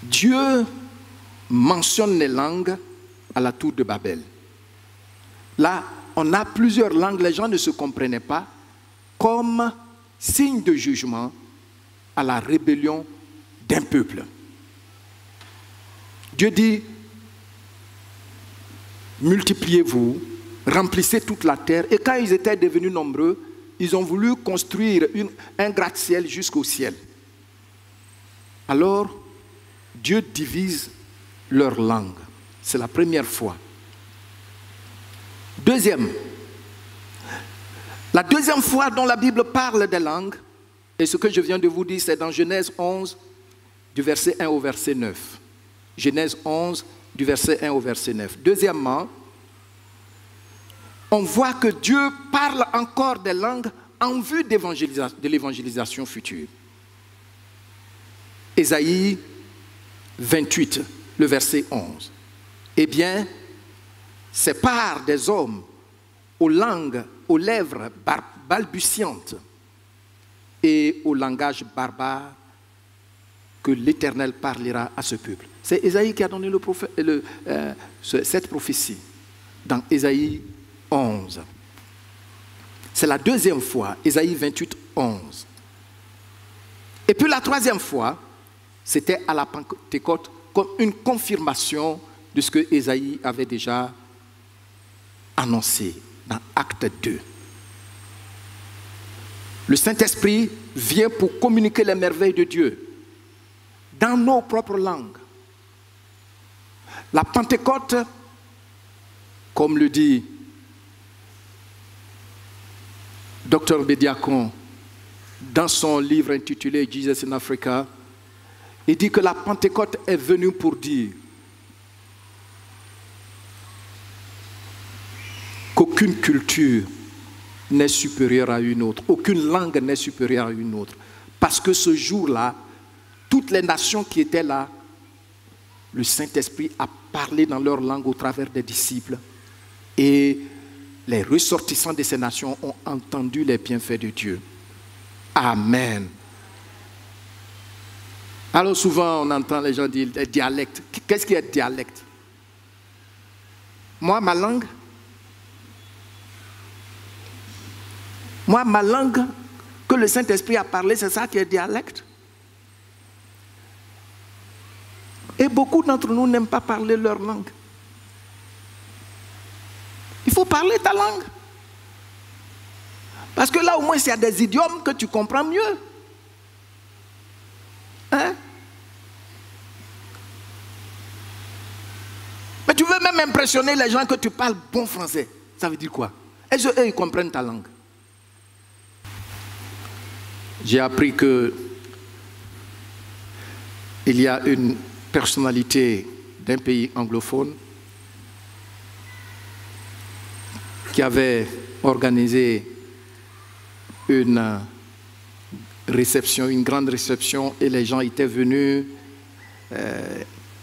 Dieu mentionne les langues à la tour de Babel. Là, on a plusieurs langues, les gens ne se comprenaient pas, comme signe de jugement à la rébellion d'un peuple. Dieu dit, multipliez-vous, remplissez toute la terre. Et quand ils étaient devenus nombreux, ils ont voulu construire un gratte-ciel jusqu'au ciel. Alors, Dieu divise leur langue. C'est la première fois. La deuxième fois dont la Bible parle des langues, et ce que je viens de vous dire, c'est dans Genèse 11, du verset 1 au verset 9. Genèse 11, du verset 1 au verset 9. Deuxièmement, on voit que Dieu parle encore des langues en vue de l'évangélisation future. Ésaïe 28, le verset 11. Eh bien, c'est par des hommes aux langues, aux lèvres balbutiantes et au langage barbare que l'Éternel parlera à ce peuple. C'est Ésaïe qui a donné cette prophétie dans Ésaïe 11. C'est la deuxième fois, Ésaïe 28, 11. Et puis la troisième fois, c'était à la Pentecôte comme une confirmation de ce que Ésaïe avait déjà annoncé dans Acte 2. Le Saint-Esprit vient pour communiquer les merveilles de Dieu dans nos propres langues. La Pentecôte, comme le dit Dr Bediakon dans son livre intitulé Jesus in Africa, il dit que la Pentecôte est venue pour dire qu'aucune culture n'est supérieure à une autre, aucune langue n'est supérieure à une autre. Parce que ce jour-là, toutes les nations qui étaient là, le Saint-Esprit a parlé dans leur langue au travers des disciples. Et les ressortissants de ces nations ont entendu les bienfaits de Dieu. Amen. Alors souvent, on entend les gens dire dialecte. Qu'est-ce qui est dialecte? Moi, ma langue que le Saint-Esprit a parlé, c'est ça qui est dialecte. Et beaucoup d'entre nous n'aiment pas parler leur langue. Il faut parler ta langue. Parce que là, au moins, il y a des idiomes que tu comprends mieux. Hein? Mais tu veux même impressionner les gens que tu parles bon français. Ça veut dire quoi? Est-ce qu'eux, ils comprennent ta langue? J'ai appris que il y a une personnalité d'un pays anglophone qui avait organisé une réception, une grande réception, et les gens étaient venus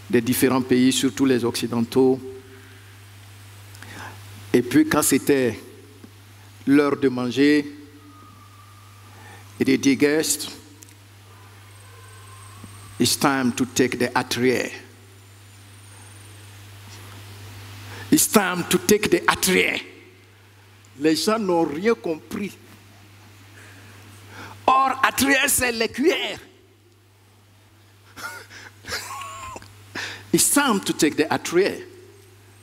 des différents pays, surtout les occidentaux. Et puis quand c'était l'heure de manger, il dit, guests, it's time to take the atelier. It's time to take the atelier. Les gens n'ont rien compris. Or, atelier, c'est les cuillères. It's time to take the atelier.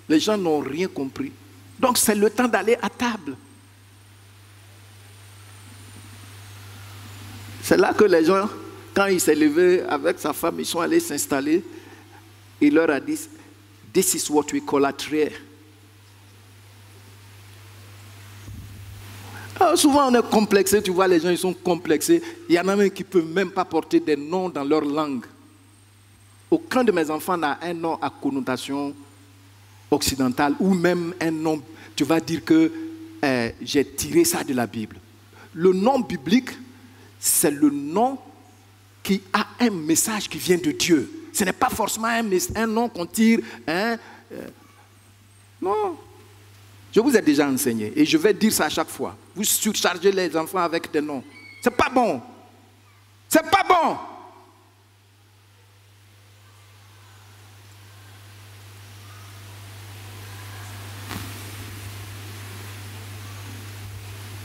Les gens n'ont rien compris. Donc, c'est le temps d'aller à table. C'est là que les gens, quand il s'est levé avec sa femme, ils sont allés s'installer. Il leur a dit, this is what we call atelier. Alors souvent on est complexé, tu vois, les gens ils sont complexés. Il y en a même qui ne peuvent même pas porter des noms dans leur langue. Aucun de mes enfants n'a un nom à connotation occidentale ou même un nom, tu vas dire que j'ai tiré ça de la Bible. Le nom biblique, c'est le nom qui a un message qui vient de Dieu. Ce n'est pas forcément un nom qu'on tire. Non. Je vous ai déjà enseigné et je vais dire ça à chaque fois. Vous surchargez les enfants avec des noms. C'est pas bon. C'est pas bon.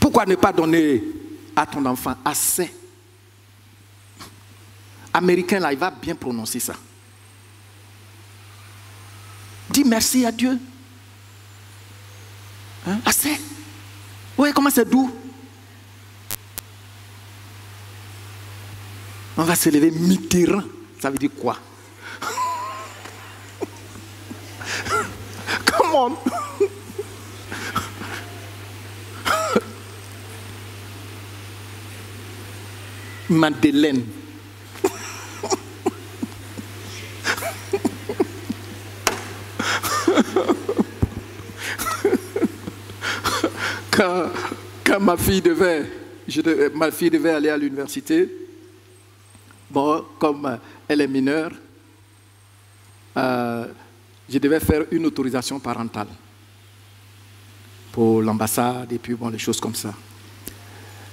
Pourquoi ne pas donner à ton enfant assez? Américain là, il va bien prononcer ça. Dis merci à Dieu. Hein? Assez. Oui, comment c'est doux. On va se lever Mitterrand. Ça veut dire quoi? Come on. Madeleine. Quand ma fille devait aller à l'université, bon, comme elle est mineure, je devais faire une autorisation parentale pour l'ambassade et puis bon, les choses comme ça.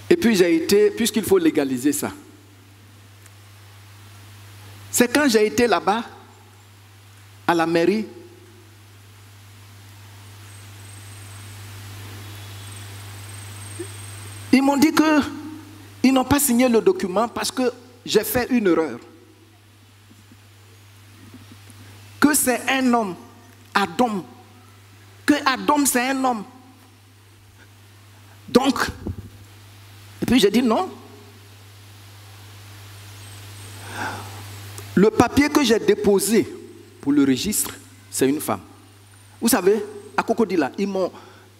Et puis j'ai été, puisqu'il faut légaliser ça, c'est quand j'ai été là-bas, à la mairie, ils m'ont dit qu'ils n'ont pas signé le document parce que j'ai fait une erreur. Que c'est un homme, Adam. Que Adam c'est un homme. Donc, et puis j'ai dit non. Le papier que j'ai déposé pour le registre, c'est une femme. Vous savez, à Cocodila,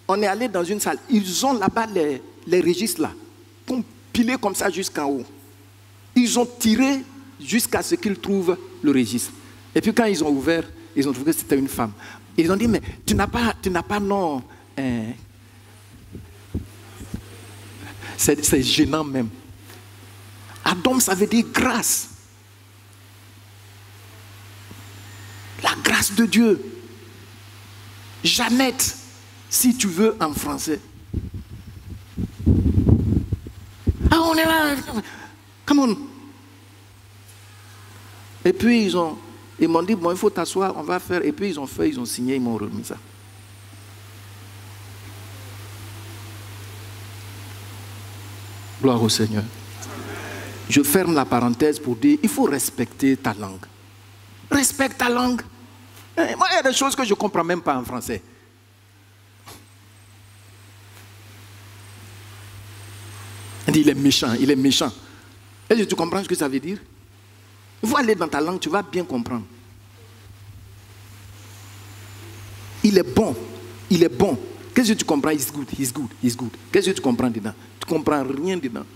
on est allé dans une salle. Ils ont là-bas les registres là, compilés comme ça jusqu'en haut. Ils ont tiré jusqu'à ce qu'ils trouvent le registre. Et puis quand ils ont ouvert, ils ont trouvé que c'était une femme. Ils ont dit, mais tu n'as pas non. C'est gênant même. Adam, ça veut dire grâce. La grâce de Dieu. Jeannette, si tu veux en français. Ah, on est là. Come on. Et puis ils m'ont dit, bon, il faut t'asseoir, on va faire. Et puis ils ont signé, ils m'ont remis ça. Gloire au Seigneur. Je ferme la parenthèse pour dire, il faut respecter ta langue. Respecte ta langue. Moi, il y a des choses que je ne comprends même pas en français. On dit, il est méchant, il est méchant. Est-ce que tu comprends ce que ça veut dire? Il faut aller dans ta langue, tu vas bien comprendre. Il est bon, il est bon. Qu'est-ce que tu comprends? He's good, he's good, he's good. Qu'est-ce que tu comprends dedans? Tu ne comprends rien dedans.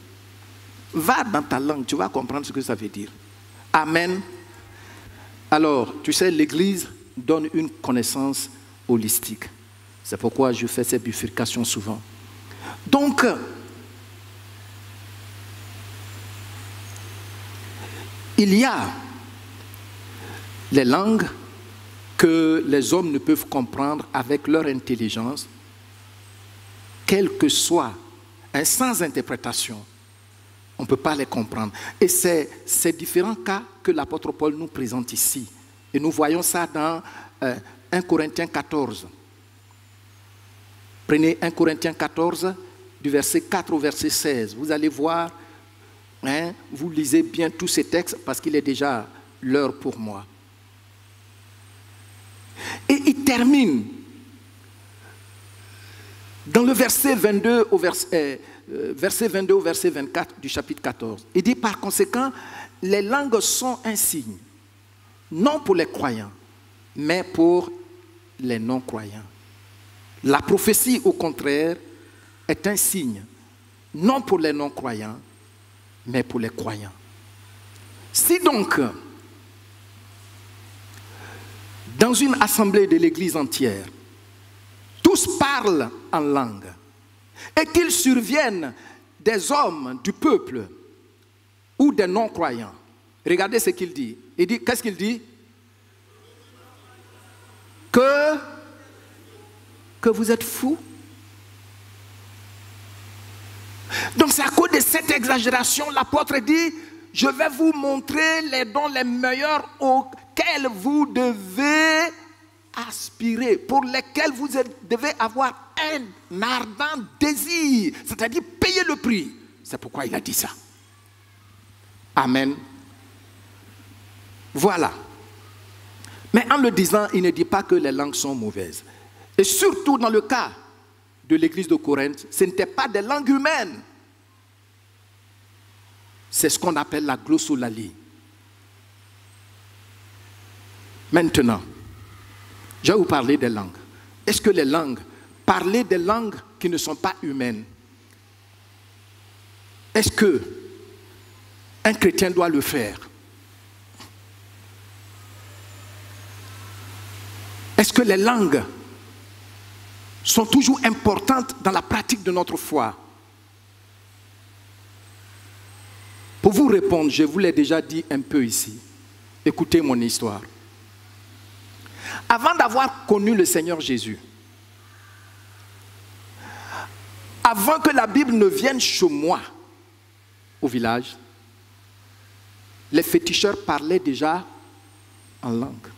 Va dans ta langue, tu vas comprendre ce que ça veut dire. Amen. Alors, tu sais, l'Église donne une connaissance holistique. C'est pourquoi je fais ces bifurcations souvent. Donc, il y a les langues que les hommes ne peuvent comprendre avec leur intelligence, quel que soit, sans interprétation. On ne peut pas les comprendre. Et c'est ces différents cas que l'apôtre Paul nous présente ici. Et nous voyons ça dans 1 Corinthiens 14. Prenez 1 Corinthiens 14, du verset 4 au verset 16. Vous allez voir, vous lisez bien tous ces textes parce qu'il est déjà l'heure pour moi. Et il termine dans le verset 22 au verset 24 du chapitre 14. Il dit, par conséquent, les langues sont un signe, non pour les croyants, mais pour les non-croyants. La prophétie, au contraire, est un signe, non pour les non-croyants, mais pour les croyants. Si donc, dans une assemblée de l'Église entière, tous parlent en langue, et qu'il survienne des hommes du peuple ou des non-croyants, regardez ce qu'il dit. Il dit, qu'est-ce qu'il dit? Que vous êtes fous. Donc c'est à cause de cette exagération, l'apôtre dit, je vais vous montrer les dons les meilleurs auxquels vous devez aspirer, pour lesquels vous devez avoir un ardent désir, c'est-à-dire payer le prix. C'est pourquoi il a dit ça. Amen. Voilà. Mais en le disant, il ne dit pas que les langues sont mauvaises. Et surtout dans le cas de l'église de Corinthe, ce n'était pas des langues humaines. C'est ce qu'on appelle la glossolalie. Maintenant, je vais vous parler des langues. Est-ce que les langues, parler des langues qui ne sont pas humaines, est-ce que un chrétien doit le faire? Est-ce que les langues sont toujours importantes dans la pratique de notre foi? Pour vous répondre, je vous l'ai déjà dit un peu ici. Écoutez mon histoire. Avant d'avoir connu le Seigneur Jésus, avant que la Bible ne vienne chez moi, au village, les féticheurs parlaient déjà en langue.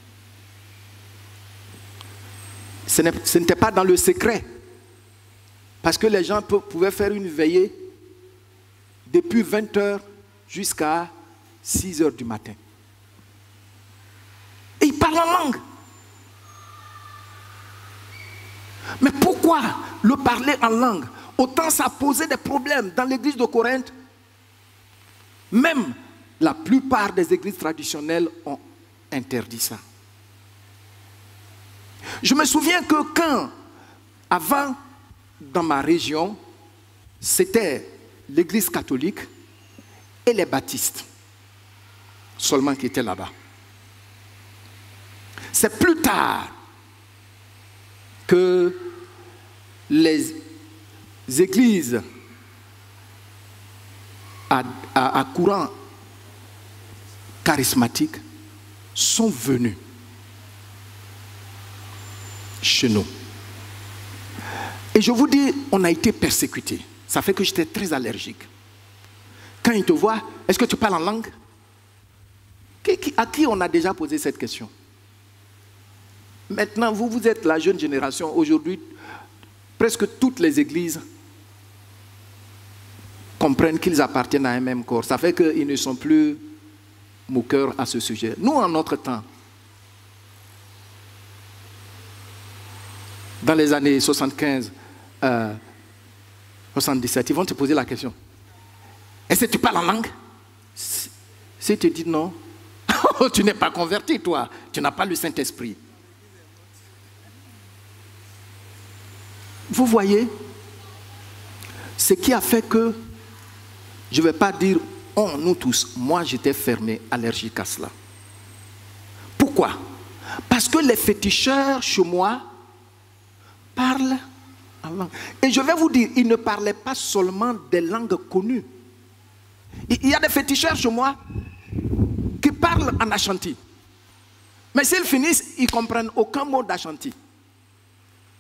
Ce n'était pas dans le secret, parce que les gens pouvaient faire une veillée depuis 20h jusqu'à 6h du matin. Et ils parlent en langue. Mais pourquoi le parler en langue? Autant ça posait des problèmes dans l'église de Corinthe. Même la plupart des églises traditionnelles ont interdit ça. Je me souviens que quand, avant, dans ma région, c'était l'église catholique et les baptistes seulement qui étaient là-bas. C'est plus tard que les églises à courant charismatique sont venues chez nous. Et je vous dis, on a été persécutés. Ça fait que j'étais très allergique. Quand ils te voient, est-ce que tu parles en langue? À qui on a déjà posé cette question? Maintenant, vous êtes la jeune génération. Aujourd'hui, presque toutes les églises comprennent qu'ils appartiennent à un même corps. Ça fait qu'ils ne sont plus moqueurs à ce sujet. Nous, en notre temps, dans les années 75, 77, ils vont te poser la question. Est-ce que tu parles en langue? Si tu dis non, tu n'es pas converti, toi. Tu n'as pas le Saint-Esprit. Vous voyez, ce qui a fait que, je ne vais pas dire, oh, nous tous, moi j'étais fermé, allergique à cela. Pourquoi? Parce que les féticheurs chez moi parlent en langue. Et je vais vous dire, ils ne parlaient pas seulement des langues connues. Il y a des féticheurs chez moi qui parlent en Ashanti. Mais s'ils finissent, ils ne comprennent aucun mot d'Ashanti.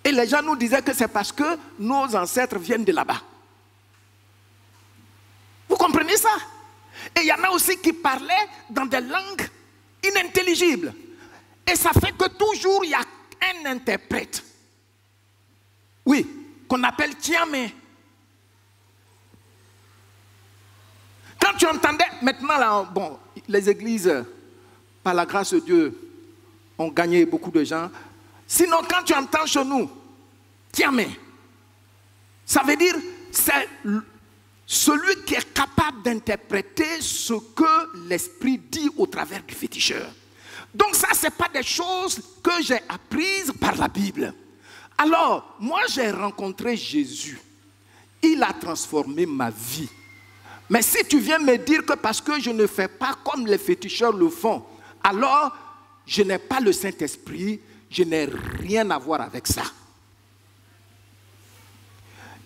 Et les gens nous disaient que c'est parce que nos ancêtres viennent de là-bas. Vous comprenez ça? Et il y en a aussi qui parlaient dans des langues inintelligibles. Et ça fait que toujours il y a un interprète. Oui, qu'on appelle Tiamé. Quand tu entendais, maintenant là, bon, les églises, par la grâce de Dieu, ont gagné beaucoup de gens. Sinon, quand tu entends chez nous, Tiamé, ça veut dire c'est celui qui est capable d'interpréter ce que l'esprit dit au travers du féticheur. Donc ça, ce n'est pas des choses que j'ai apprises par la Bible. Alors, moi j'ai rencontré Jésus. Il a transformé ma vie. Mais si tu viens me dire que parce que je ne fais pas comme les féticheurs le font, alors je n'ai pas le Saint-Esprit, je n'ai rien à voir avec ça.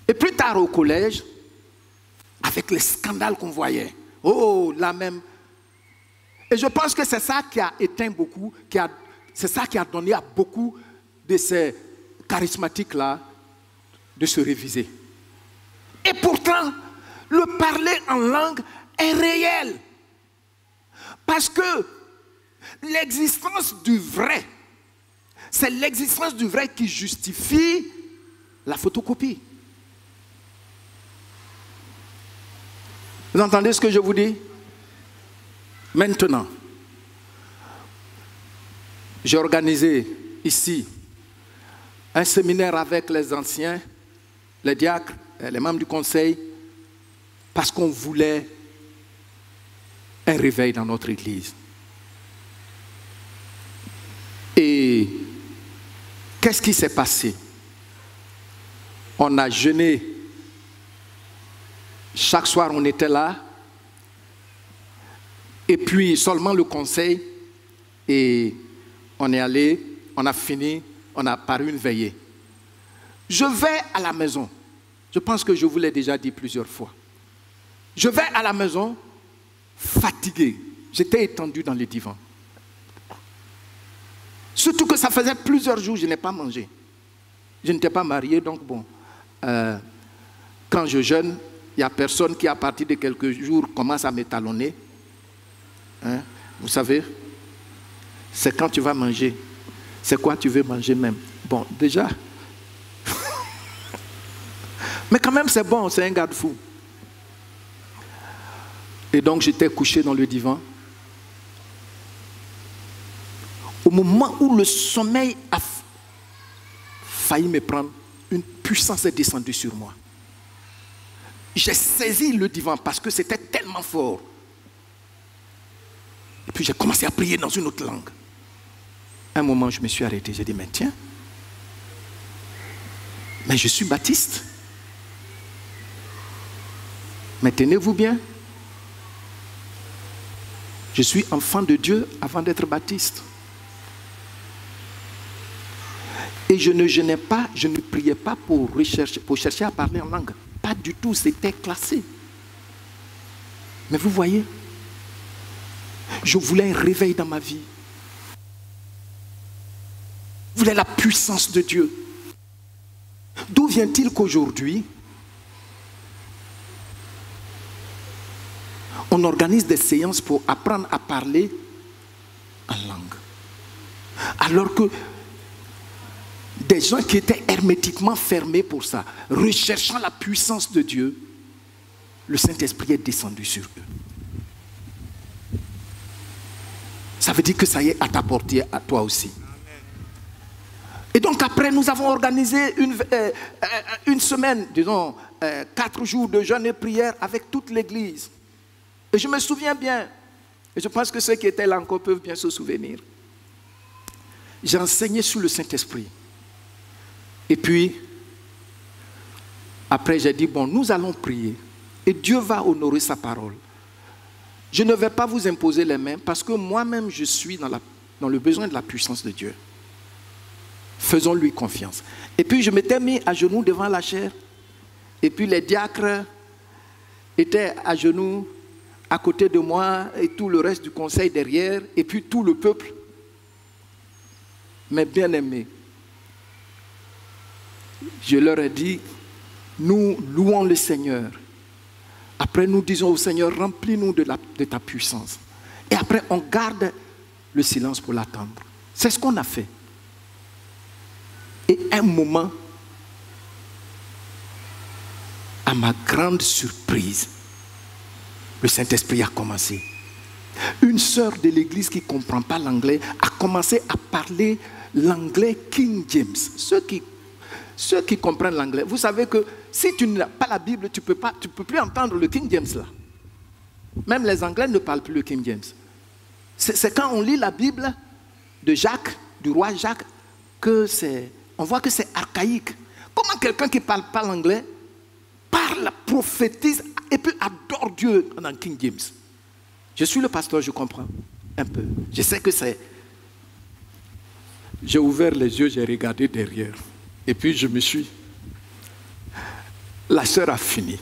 Et plus tard au collège, avec les scandales qu'on voyait, oh, là même. Et je pense que c'est ça qui a éteint beaucoup, c'est ça qui a donné à beaucoup de ces charismatiques-là de se réviser. Et pourtant, le parler en langue est réel. Parce que l'existence du vrai, c'est l'existence du vrai qui justifie la photocopie. Vous entendez ce que je vous dis? Maintenant, j'ai organisé ici un séminaire avec les anciens, les diacres, les membres du conseil, parce qu'on voulait un réveil dans notre église. Et qu'est-ce qui s'est passé? On a jeûné. Chaque soir, on était là. Et puis, seulement le conseil. Et on est allé, on a fini, on a paru une veillée. Je vais à la maison. Je pense que je vous l'ai déjà dit plusieurs fois. Je vais à la maison fatigué. J'étais étendu dans le divan. Surtout que ça faisait plusieurs jours que je n'ai pas mangé. Je n'étais pas marié, donc bon. Quand je jeûne, il n'y a personne qui, à partir de quelques jours, commence à m'étalonner. Hein? Vous savez, c'est quand tu vas manger. C'est quoi tu veux manger même? Bon, déjà. Mais quand même, c'est bon, c'est un garde-fou. Et donc, j'étais couché dans le divan. Au moment où le sommeil a failli me prendre, une puissance est descendue sur moi. J'ai saisi le divan parce que c'était tellement fort. Et puis j'ai commencé à prier dans une autre langue. Un moment, je me suis arrêté. J'ai dit, mais tiens, mais je suis baptiste. Mais tenez-vous bien. Je suis enfant de Dieu avant d'être baptiste. Et je ne jeûnais pas, je ne priais pas pour chercher à parler en langue. Pas du tout, c'était classé. Mais vous voyez, je voulais un réveil dans ma vie. Je voulais la puissance de Dieu. D'où vient-il qu'aujourd'hui, on organise des séances pour apprendre à parler en langue? Alors que des gens qui étaient hermétiquement fermés pour ça, recherchant la puissance de Dieu, le Saint-Esprit est descendu sur eux. Ça veut dire que ça y est à ta portée, à toi aussi. Et donc après, nous avons organisé une semaine, disons, 4 jours de jeûne et prière avec toute l'église. Et je me souviens bien, et je pense que ceux qui étaient là encore peuvent bien se souvenir. J'ai enseigné sur le Saint-Esprit. Et puis, après j'ai dit, bon, nous allons prier. Et Dieu va honorer sa parole. Je ne vais pas vous imposer les mains parce que moi-même je suis dans le besoin de la puissance de Dieu. Faisons-lui confiance. Et puis je m'étais mis à genoux devant la chaire. Et puis les diacres étaient à genoux à côté de moi et tout le reste du conseil derrière. Et puis tout le peuple. Mes bien-aimés, je leur ai dit, nous louons le Seigneur. Après, nous disons au Seigneur, remplis-nous de ta puissance. Et après, on garde le silence pour l'attendre. C'est ce qu'on a fait. Et un moment, à ma grande surprise, le Saint-Esprit a commencé. Une sœur de l'église qui ne comprend pas l'anglais a commencé à parler l'anglais King James. Ceux qui comprennent l'anglais, vous savez que si tu n'as pas la Bible, tu peux plus entendre le King James là. Même les Anglais ne parlent plus le King James. C'est quand on lit la Bible de Jacques, du roi Jacques, on voit que c'est archaïque. Comment quelqu'un qui ne parle pas l'anglais parle, prophétise et puis adore Dieu dans King James? Je suis le pasteur, je comprends un peu. Je sais que c'est... J'ai ouvert les yeux, j'ai regardé derrière. Et puis je me suis... La sœur a fini.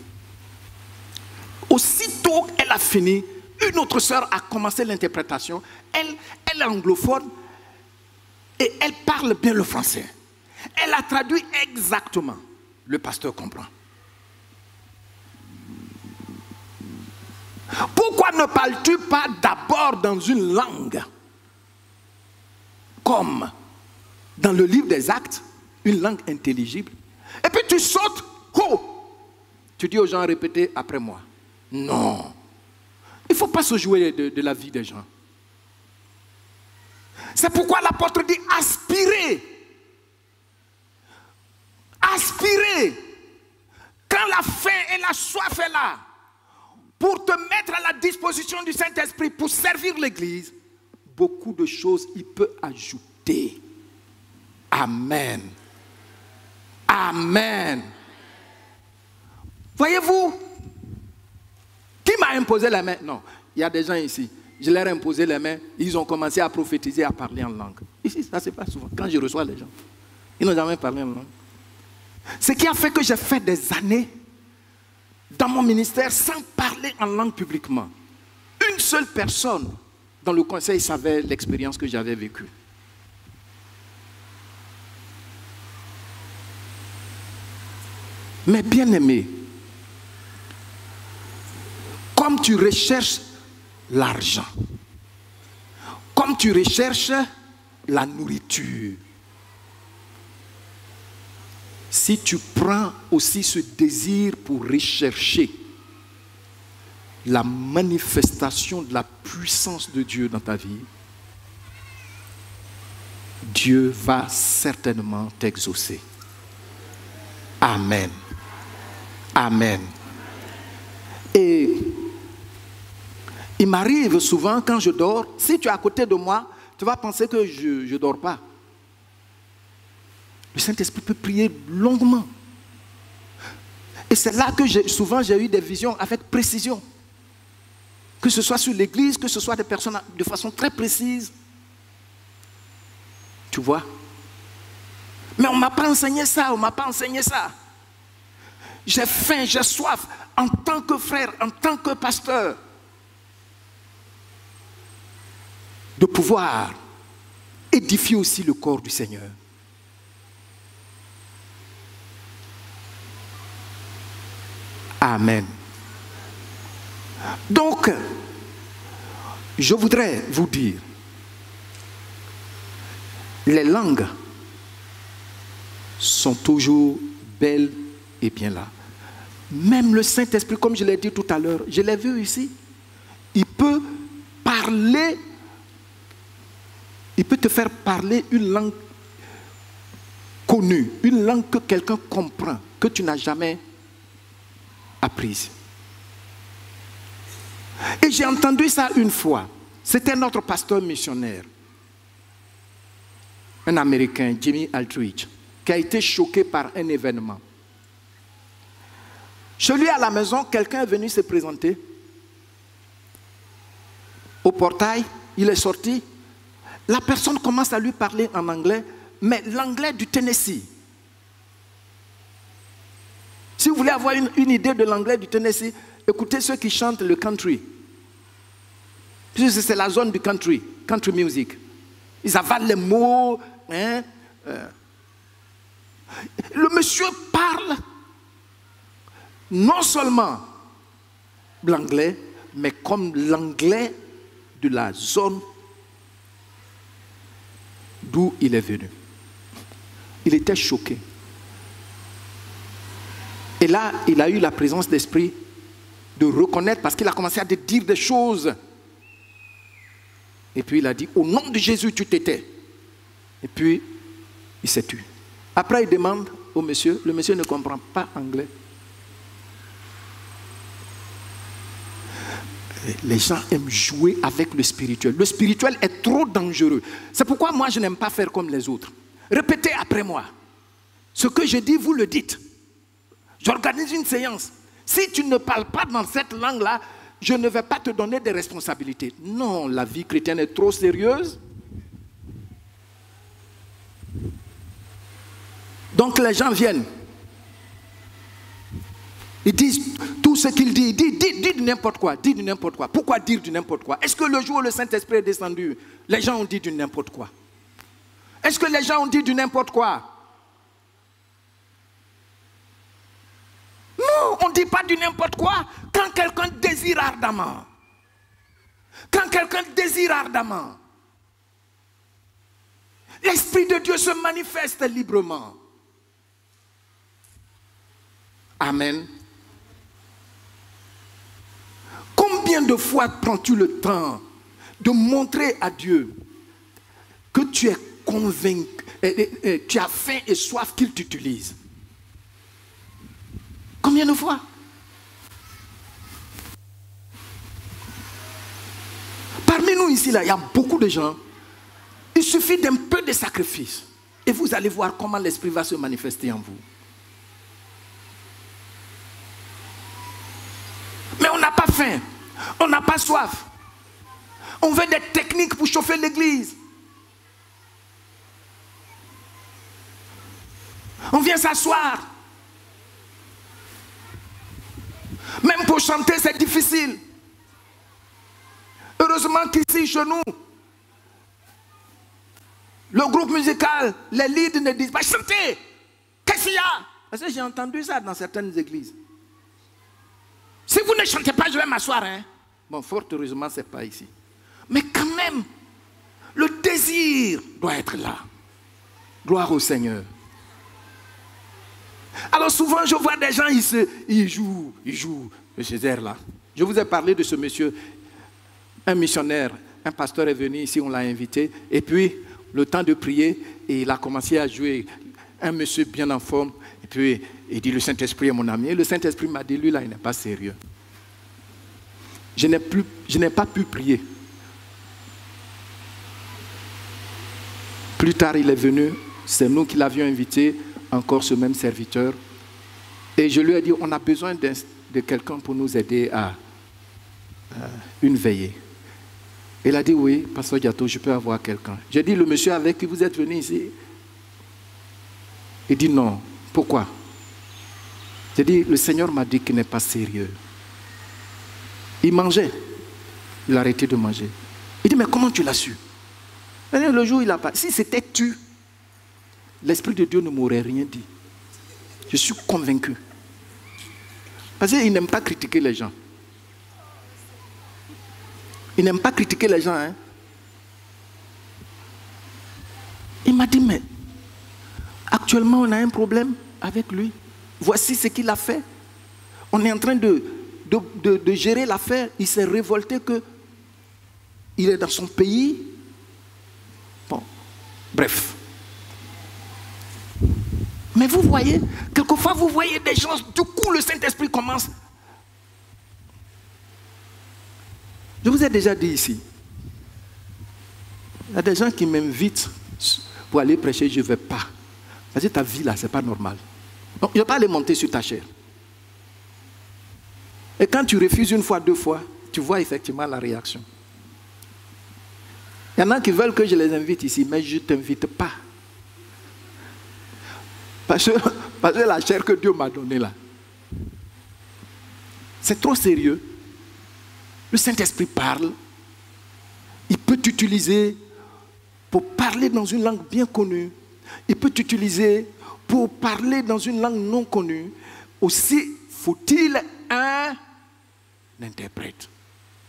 Aussitôt qu'elle a fini, une autre sœur a commencé l'interprétation. Elle est anglophone et elle parle bien le français. Elle a traduit exactement. Le pasteur comprend. Pourquoi ne parles-tu pas d'abord dans une langue comme dans le livre des Actes, une langue intelligible, et puis tu sautes, tu dis aux gens, répétez après moi. Non. Il ne faut pas se jouer de la vie des gens. C'est pourquoi l'apôtre dit aspirez. Aspirez. Quand la faim et la soif est là, pour te mettre à la disposition du Saint-Esprit pour servir l'Église, beaucoup de choses il peut ajouter. Amen. Amen. Voyez-vous, qui m'a imposé les mains? Non, il y a des gens ici, je leur ai imposé les mains, ils ont commencé à prophétiser, à parler en langue. Ici, ça se passe souvent, quand je reçois les gens. Ils n'ont jamais parlé en langue. Ce qui a fait que j'ai fait des années dans mon ministère sans parler en langue publiquement. Une seule personne dans le conseil savait l'expérience que j'avais vécue. Mais bien aimé, comme tu recherches l'argent, comme tu recherches la nourriture, si tu prends aussi ce désir pour rechercher la manifestation de la puissance de Dieu dans ta vie, Dieu va certainement t'exaucer. Amen. Amen. Et il m'arrive souvent quand je dors, si tu es à côté de moi, tu vas penser que je ne dors pas. Le Saint-Esprit peut prier longuement. Et c'est là que souvent j'ai eu des visions avec précision. Que ce soit sur l'église, que ce soit des personnes de façon très précise. Tu vois? Mais on ne m'a pas enseigné ça, on ne m'a pas enseigné ça. J'ai faim, j'ai soif, en tant que frère, en tant que pasteur, de pouvoir édifier aussi le corps du Seigneur. Amen. Donc, je voudrais vous dire, les langues sont toujours belles et bien là. Même le Saint-Esprit, comme je l'ai dit tout à l'heure, je l'ai vu ici, il peut parler, il peut te faire parler une langue connue, une langue que quelqu'un comprend, que tu n'as jamais apprise. Et j'ai entendu ça une fois. C'était notre pasteur missionnaire, un Américain, Jimmy Aldridge, qui a été choqué par un événement. Chez lui à la maison, quelqu'un est venu se présenter. Au portail, il est sorti. La personne commence à lui parler en anglais, mais l'anglais du Tennessee. Si vous voulez avoir une idée de l'anglais du Tennessee, écoutez ceux qui chantent le country. C'est la zone du country music. Ils avalent les mots. Hein, Le monsieur parle non seulement l'anglais, mais comme l'anglais de la zone d'où il est venu. Il était choqué. Et là, il a eu la présence d'esprit de reconnaître, parce qu'il a commencé à dire des choses. Et puis il a dit, au nom de Jésus, tu t'étais. Et puis, il s'est tué. Après, il demande au monsieur, le monsieur ne comprend pas anglais. Les gens aiment jouer avec le spirituel. Le spirituel est trop dangereux. C'est pourquoi moi, je n'aime pas faire comme les autres. Répétez après moi. Ce que je dis, vous le dites. J'organise une séance. Si tu ne parles pas dans cette langue-là, je ne vais pas te donner des responsabilités. Non, la vie chrétienne est trop sérieuse. Donc les gens viennent. Ils disent tout ce qu'ils disent. Dis du n'importe quoi. Dis du n'importe quoi. Pourquoi dire du n'importe quoi? Est-ce que le jour où le Saint-Esprit est descendu, les gens ont dit du n'importe quoi? Est-ce que les gens ont dit du n'importe quoi? Non, on ne dit pas du n'importe quoi quand quelqu'un désire ardemment. Quand quelqu'un désire ardemment, l'Esprit de Dieu se manifeste librement. Amen. Combien de fois prends-tu le temps de montrer à Dieu que tu es convaincu, tu as faim et soif qu'il t'utilise? Combien de fois? Parmi nous ici, là, il y a beaucoup de gens. Il suffit d'un peu de sacrifice et vous allez voir comment l'Esprit va se manifester en vous. Mais on n'a pas faim, on n'a pas soif. On veut des techniques pour chauffer l'église. On vient s'asseoir. Même pour chanter, c'est difficile. Heureusement qu'ici, chez nous, le groupe musical, les leaders ne disent pas chanter. Qu'est-ce qu'il y a? Parce que j'ai entendu ça dans certaines églises. Si vous ne chantez pas, je vais m'asseoir. Hein? Bon, fort heureusement, ce n'est pas ici. Mais quand même, le désir doit être là. Gloire au Seigneur. Alors souvent, je vois des gens, ils jouent, ces airs-là. Je vous ai parlé de ce monsieur, un missionnaire, un pasteur est venu ici, on l'a invité, et puis, le temps de prier, et il a commencé à jouer, un monsieur bien en forme, et puis, il dit, le Saint-Esprit est mon ami, et le Saint-Esprit m'a dit, lui là, il n'est pas sérieux. Je n'ai pas pu prier. Plus tard, il est venu, c'est nous qui l'avions invité, encore ce même serviteur. Et je lui ai dit, on a besoin de quelqu'un pour nous aider à une veillée. Il a dit, oui, Pasteur Diato, je peux avoir quelqu'un. J'ai dit, le monsieur avec qui vous êtes venu ici? Il dit, non. Pourquoi? J'ai dit, le Seigneur m'a dit qu'il n'est pas sérieux. Il mangeait. Il a arrêté de manger. Il dit, mais comment tu l'as su? Le jour où il a pas. Si c'était tu, l'Esprit de Dieu ne m'aurait rien dit. Je suis convaincu. Parce qu'il n'aime pas critiquer les gens. Il n'aime pas critiquer les gens. Hein? Il m'a dit, mais actuellement on a un problème avec lui. Voici ce qu'il a fait. On est en train de gérer l'affaire. Il s'est révolté qu'il est dans son pays. Bon, bref. Mais vous voyez, quelquefois vous voyez des gens, du coup le Saint-Esprit commence Je vous ai déjà dit ici, il y a des gens qui m'invitent pour aller prêcher, je ne vais pas. Parce que ta vie là, ce n'est pas normal. Donc, je ne vais pas aller monter sur ta chair. Et quand tu refuses une fois, deux fois, tu vois effectivement la réaction. Il y en a qui veulent que je les invite ici, mais je ne t'invite pas. Parce que la chair que Dieu m'a donnée là, c'est trop sérieux. Le Saint-Esprit parle. Il peut t'utiliser pour parler dans une langue bien connue. Il peut t'utiliser pour parler dans une langue non connue. Aussi, faut-il un interprète.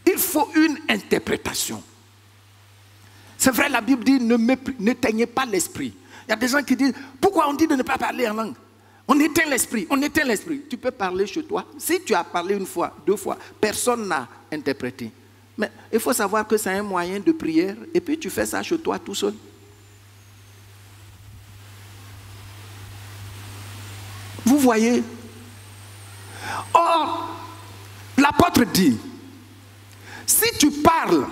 Il faut une interprétation. C'est vrai, la Bible dit n'éteignez pas l'esprit. Il y a des gens qui disent, pourquoi on dit de ne pas parler en langue? On éteint l'esprit, on éteint l'esprit. Tu peux parler chez toi. Si tu as parlé une fois, deux fois, personne n'a interprété. Mais il faut savoir que c'est un moyen de prière et puis tu fais ça chez toi tout seul. Vous voyez? Or, l'apôtre dit, si tu parles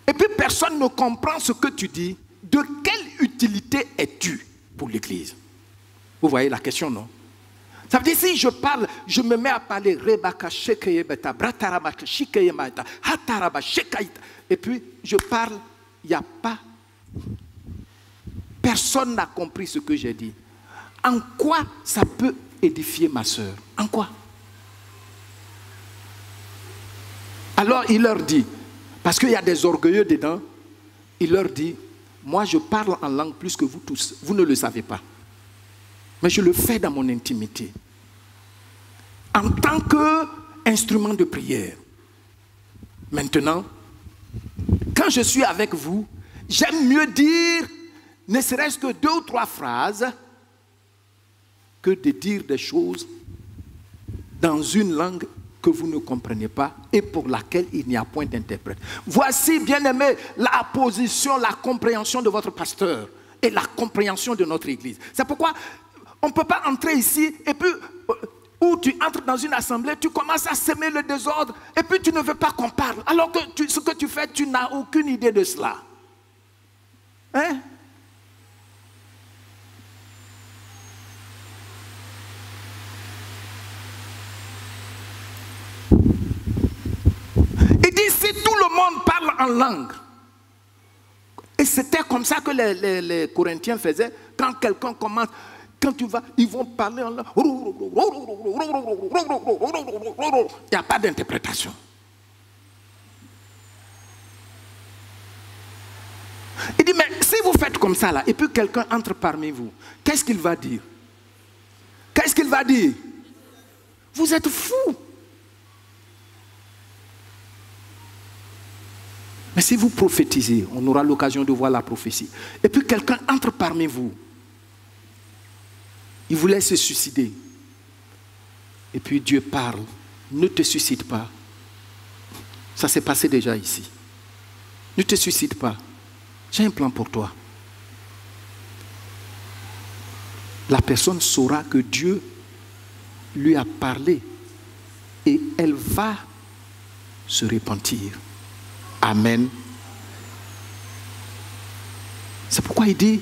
et puis personne ne comprend ce que tu dis, de quelle utilité es-tu pour l'Église? Vous voyez la question, non? Ça veut dire, si je parle, je me mets à parler, et puis je parle, il n'y a pas. Personne n'a compris ce que j'ai dit. En quoi ça peut édifier ma soeur? En quoi? Alors il leur dit, parce qu'il y a des orgueilleux dedans, il leur dit, moi je parle en langue plus que vous tous, vous ne le savez pas. Mais je le fais dans mon intimité. En tant qu'instrument de prière. Maintenant, quand je suis avec vous, j'aime mieux dire, ne serait-ce que 2 ou 3 phrases, que de dire des choses dans une langue que vous ne comprenez pas et pour laquelle il n'y a point d'interprète. Voici, bien-aimés, la position, la compréhension de votre pasteur et la compréhension de notre Église. C'est pourquoi on ne peut pas entrer ici et puis, où tu entres dans une assemblée, tu commences à semer le désordre et puis tu ne veux pas qu'on parle. Alors que ce que tu fais, tu n'as aucune idée de cela. Hein? Il dit, si tout le monde parle en langue, et c'était comme ça que les Corinthiens faisaient, quand quelqu'un commence... Quand tu vas, ils vont parler en langue. Il n'y a pas d'interprétation. Il dit, mais si vous faites comme ça là, et puis quelqu'un entre parmi vous, qu'est-ce qu'il va dire? Qu'est-ce qu'il va dire? Vous êtes fous. Mais si vous prophétisez, on aura l'occasion de voir la prophétie. Et puis quelqu'un entre parmi vous. Il voulait se suicider. Et puis Dieu parle. Ne te suicide pas. Ça s'est passé déjà ici. Ne te suicide pas. J'ai un plan pour toi. La personne saura que Dieu lui a parlé. Et elle va se repentir. Amen. C'est pourquoi il dit...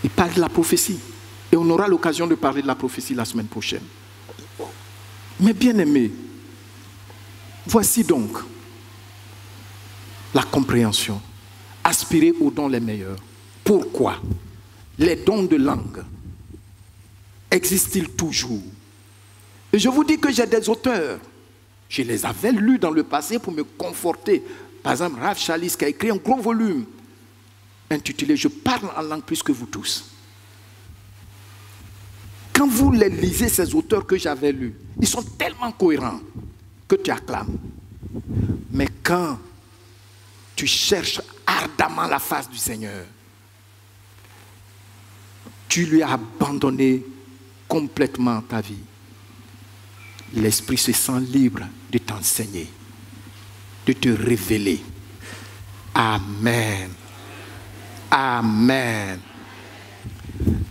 Il parle de la prophétie. Et on aura l'occasion de parler de la prophétie la semaine prochaine. Mais bien aimés, voici donc la compréhension. Aspirer aux dons les meilleurs. Pourquoi? Les dons de langue existent-ils toujours? Et je vous dis que j'ai des auteurs. Je les avais lus dans le passé pour me conforter. Par exemple, Rav Chalis qui a écrit un gros volume intitulé « Je parle en langue plus que vous tous ». Quand vous les lisez, ces auteurs que j'avais lus, ils sont tellement cohérents que tu acclames. Mais quand tu cherches ardemment la face du Seigneur, tu lui as abandonné complètement ta vie. L'Esprit se sent libre de t'enseigner, de te révéler. Amen. Amen.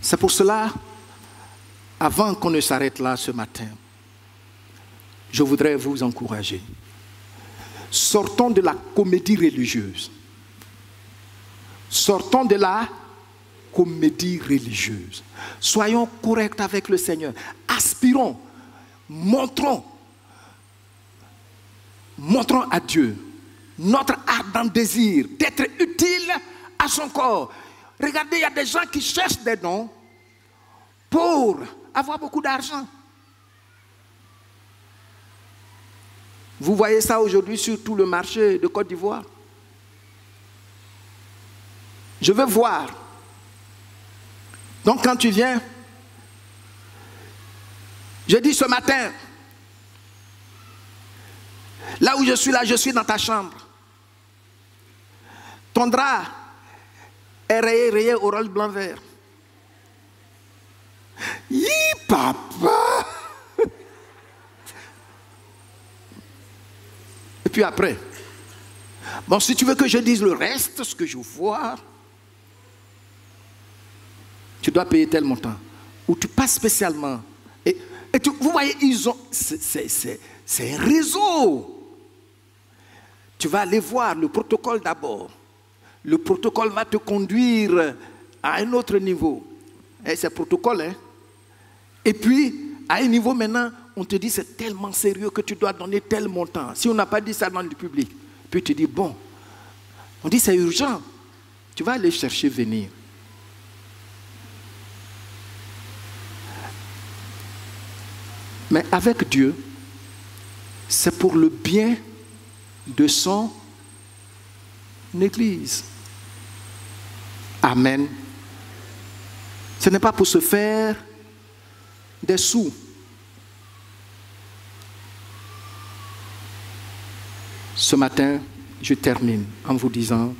C'est pour cela, avant qu'on ne s'arrête là ce matin, je voudrais vous encourager Sortons de la comédie religieuse. Sortons de la comédie religieuse. Soyons corrects avec le Seigneur. Aspirons, montrons à Dieu notre ardent désir d'être utile à son corps. Regardez, il y a des gens qui cherchent des dons pour avoir beaucoup d'argent. Vous voyez ça aujourd'hui sur tout le marché de Côte d'Ivoire. Je veux voir. Donc quand tu viens, je dis ce matin, là où je suis dans ta chambre. Ton drap est rayé au rôle blanc-vert. Hi, papa! Et puis après, bon, si tu veux que je dise le reste, ce que je vois, tu dois payer tel montant. Ou tu passes spécialement. Et vous voyez, c'est un réseau. Tu vas aller voir le protocole d'abord. Le protocole va te conduire à un autre niveau. Et c'est protocole, hein. Et puis, à un niveau maintenant, on te dit c'est tellement sérieux que tu dois donner tel montant. Si on n'a pas dit ça dans le public, puis tu dis bon, on dit c'est urgent. Tu vas aller chercher venir. Mais avec Dieu, c'est pour le bien de son Église. Amen. Ce n'est pas pour se faire des sous. Ce matin, je termine en vous disant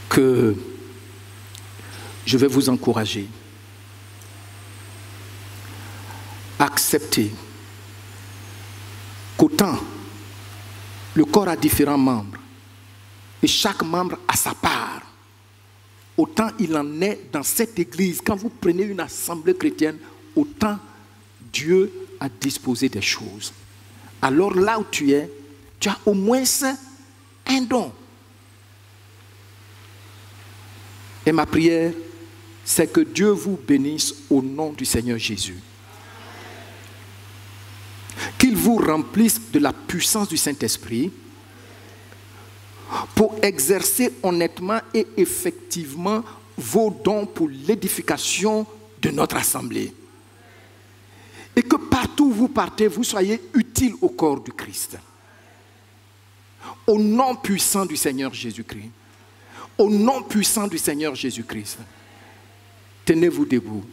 que je vais vous encourager. Accepter qu'autant le corps a différents membres et chaque membre a sa part, autant il en est dans cette église. Quand vous prenez une assemblée chrétienne, autant Dieu a disposé des choses. Alors là où tu es, tu as au moins un don. Et ma prière, c'est que Dieu vous bénisse au nom du Seigneur Jésus. Qu'il vous remplisse de la puissance du Saint-Esprit pour exercer honnêtement et effectivement vos dons pour l'édification de notre assemblée. Et que partout où vous partez, vous soyez utiles au corps du Christ. Au nom puissant du Seigneur Jésus-Christ. Au nom puissant du Seigneur Jésus-Christ. Tenez-vous debout.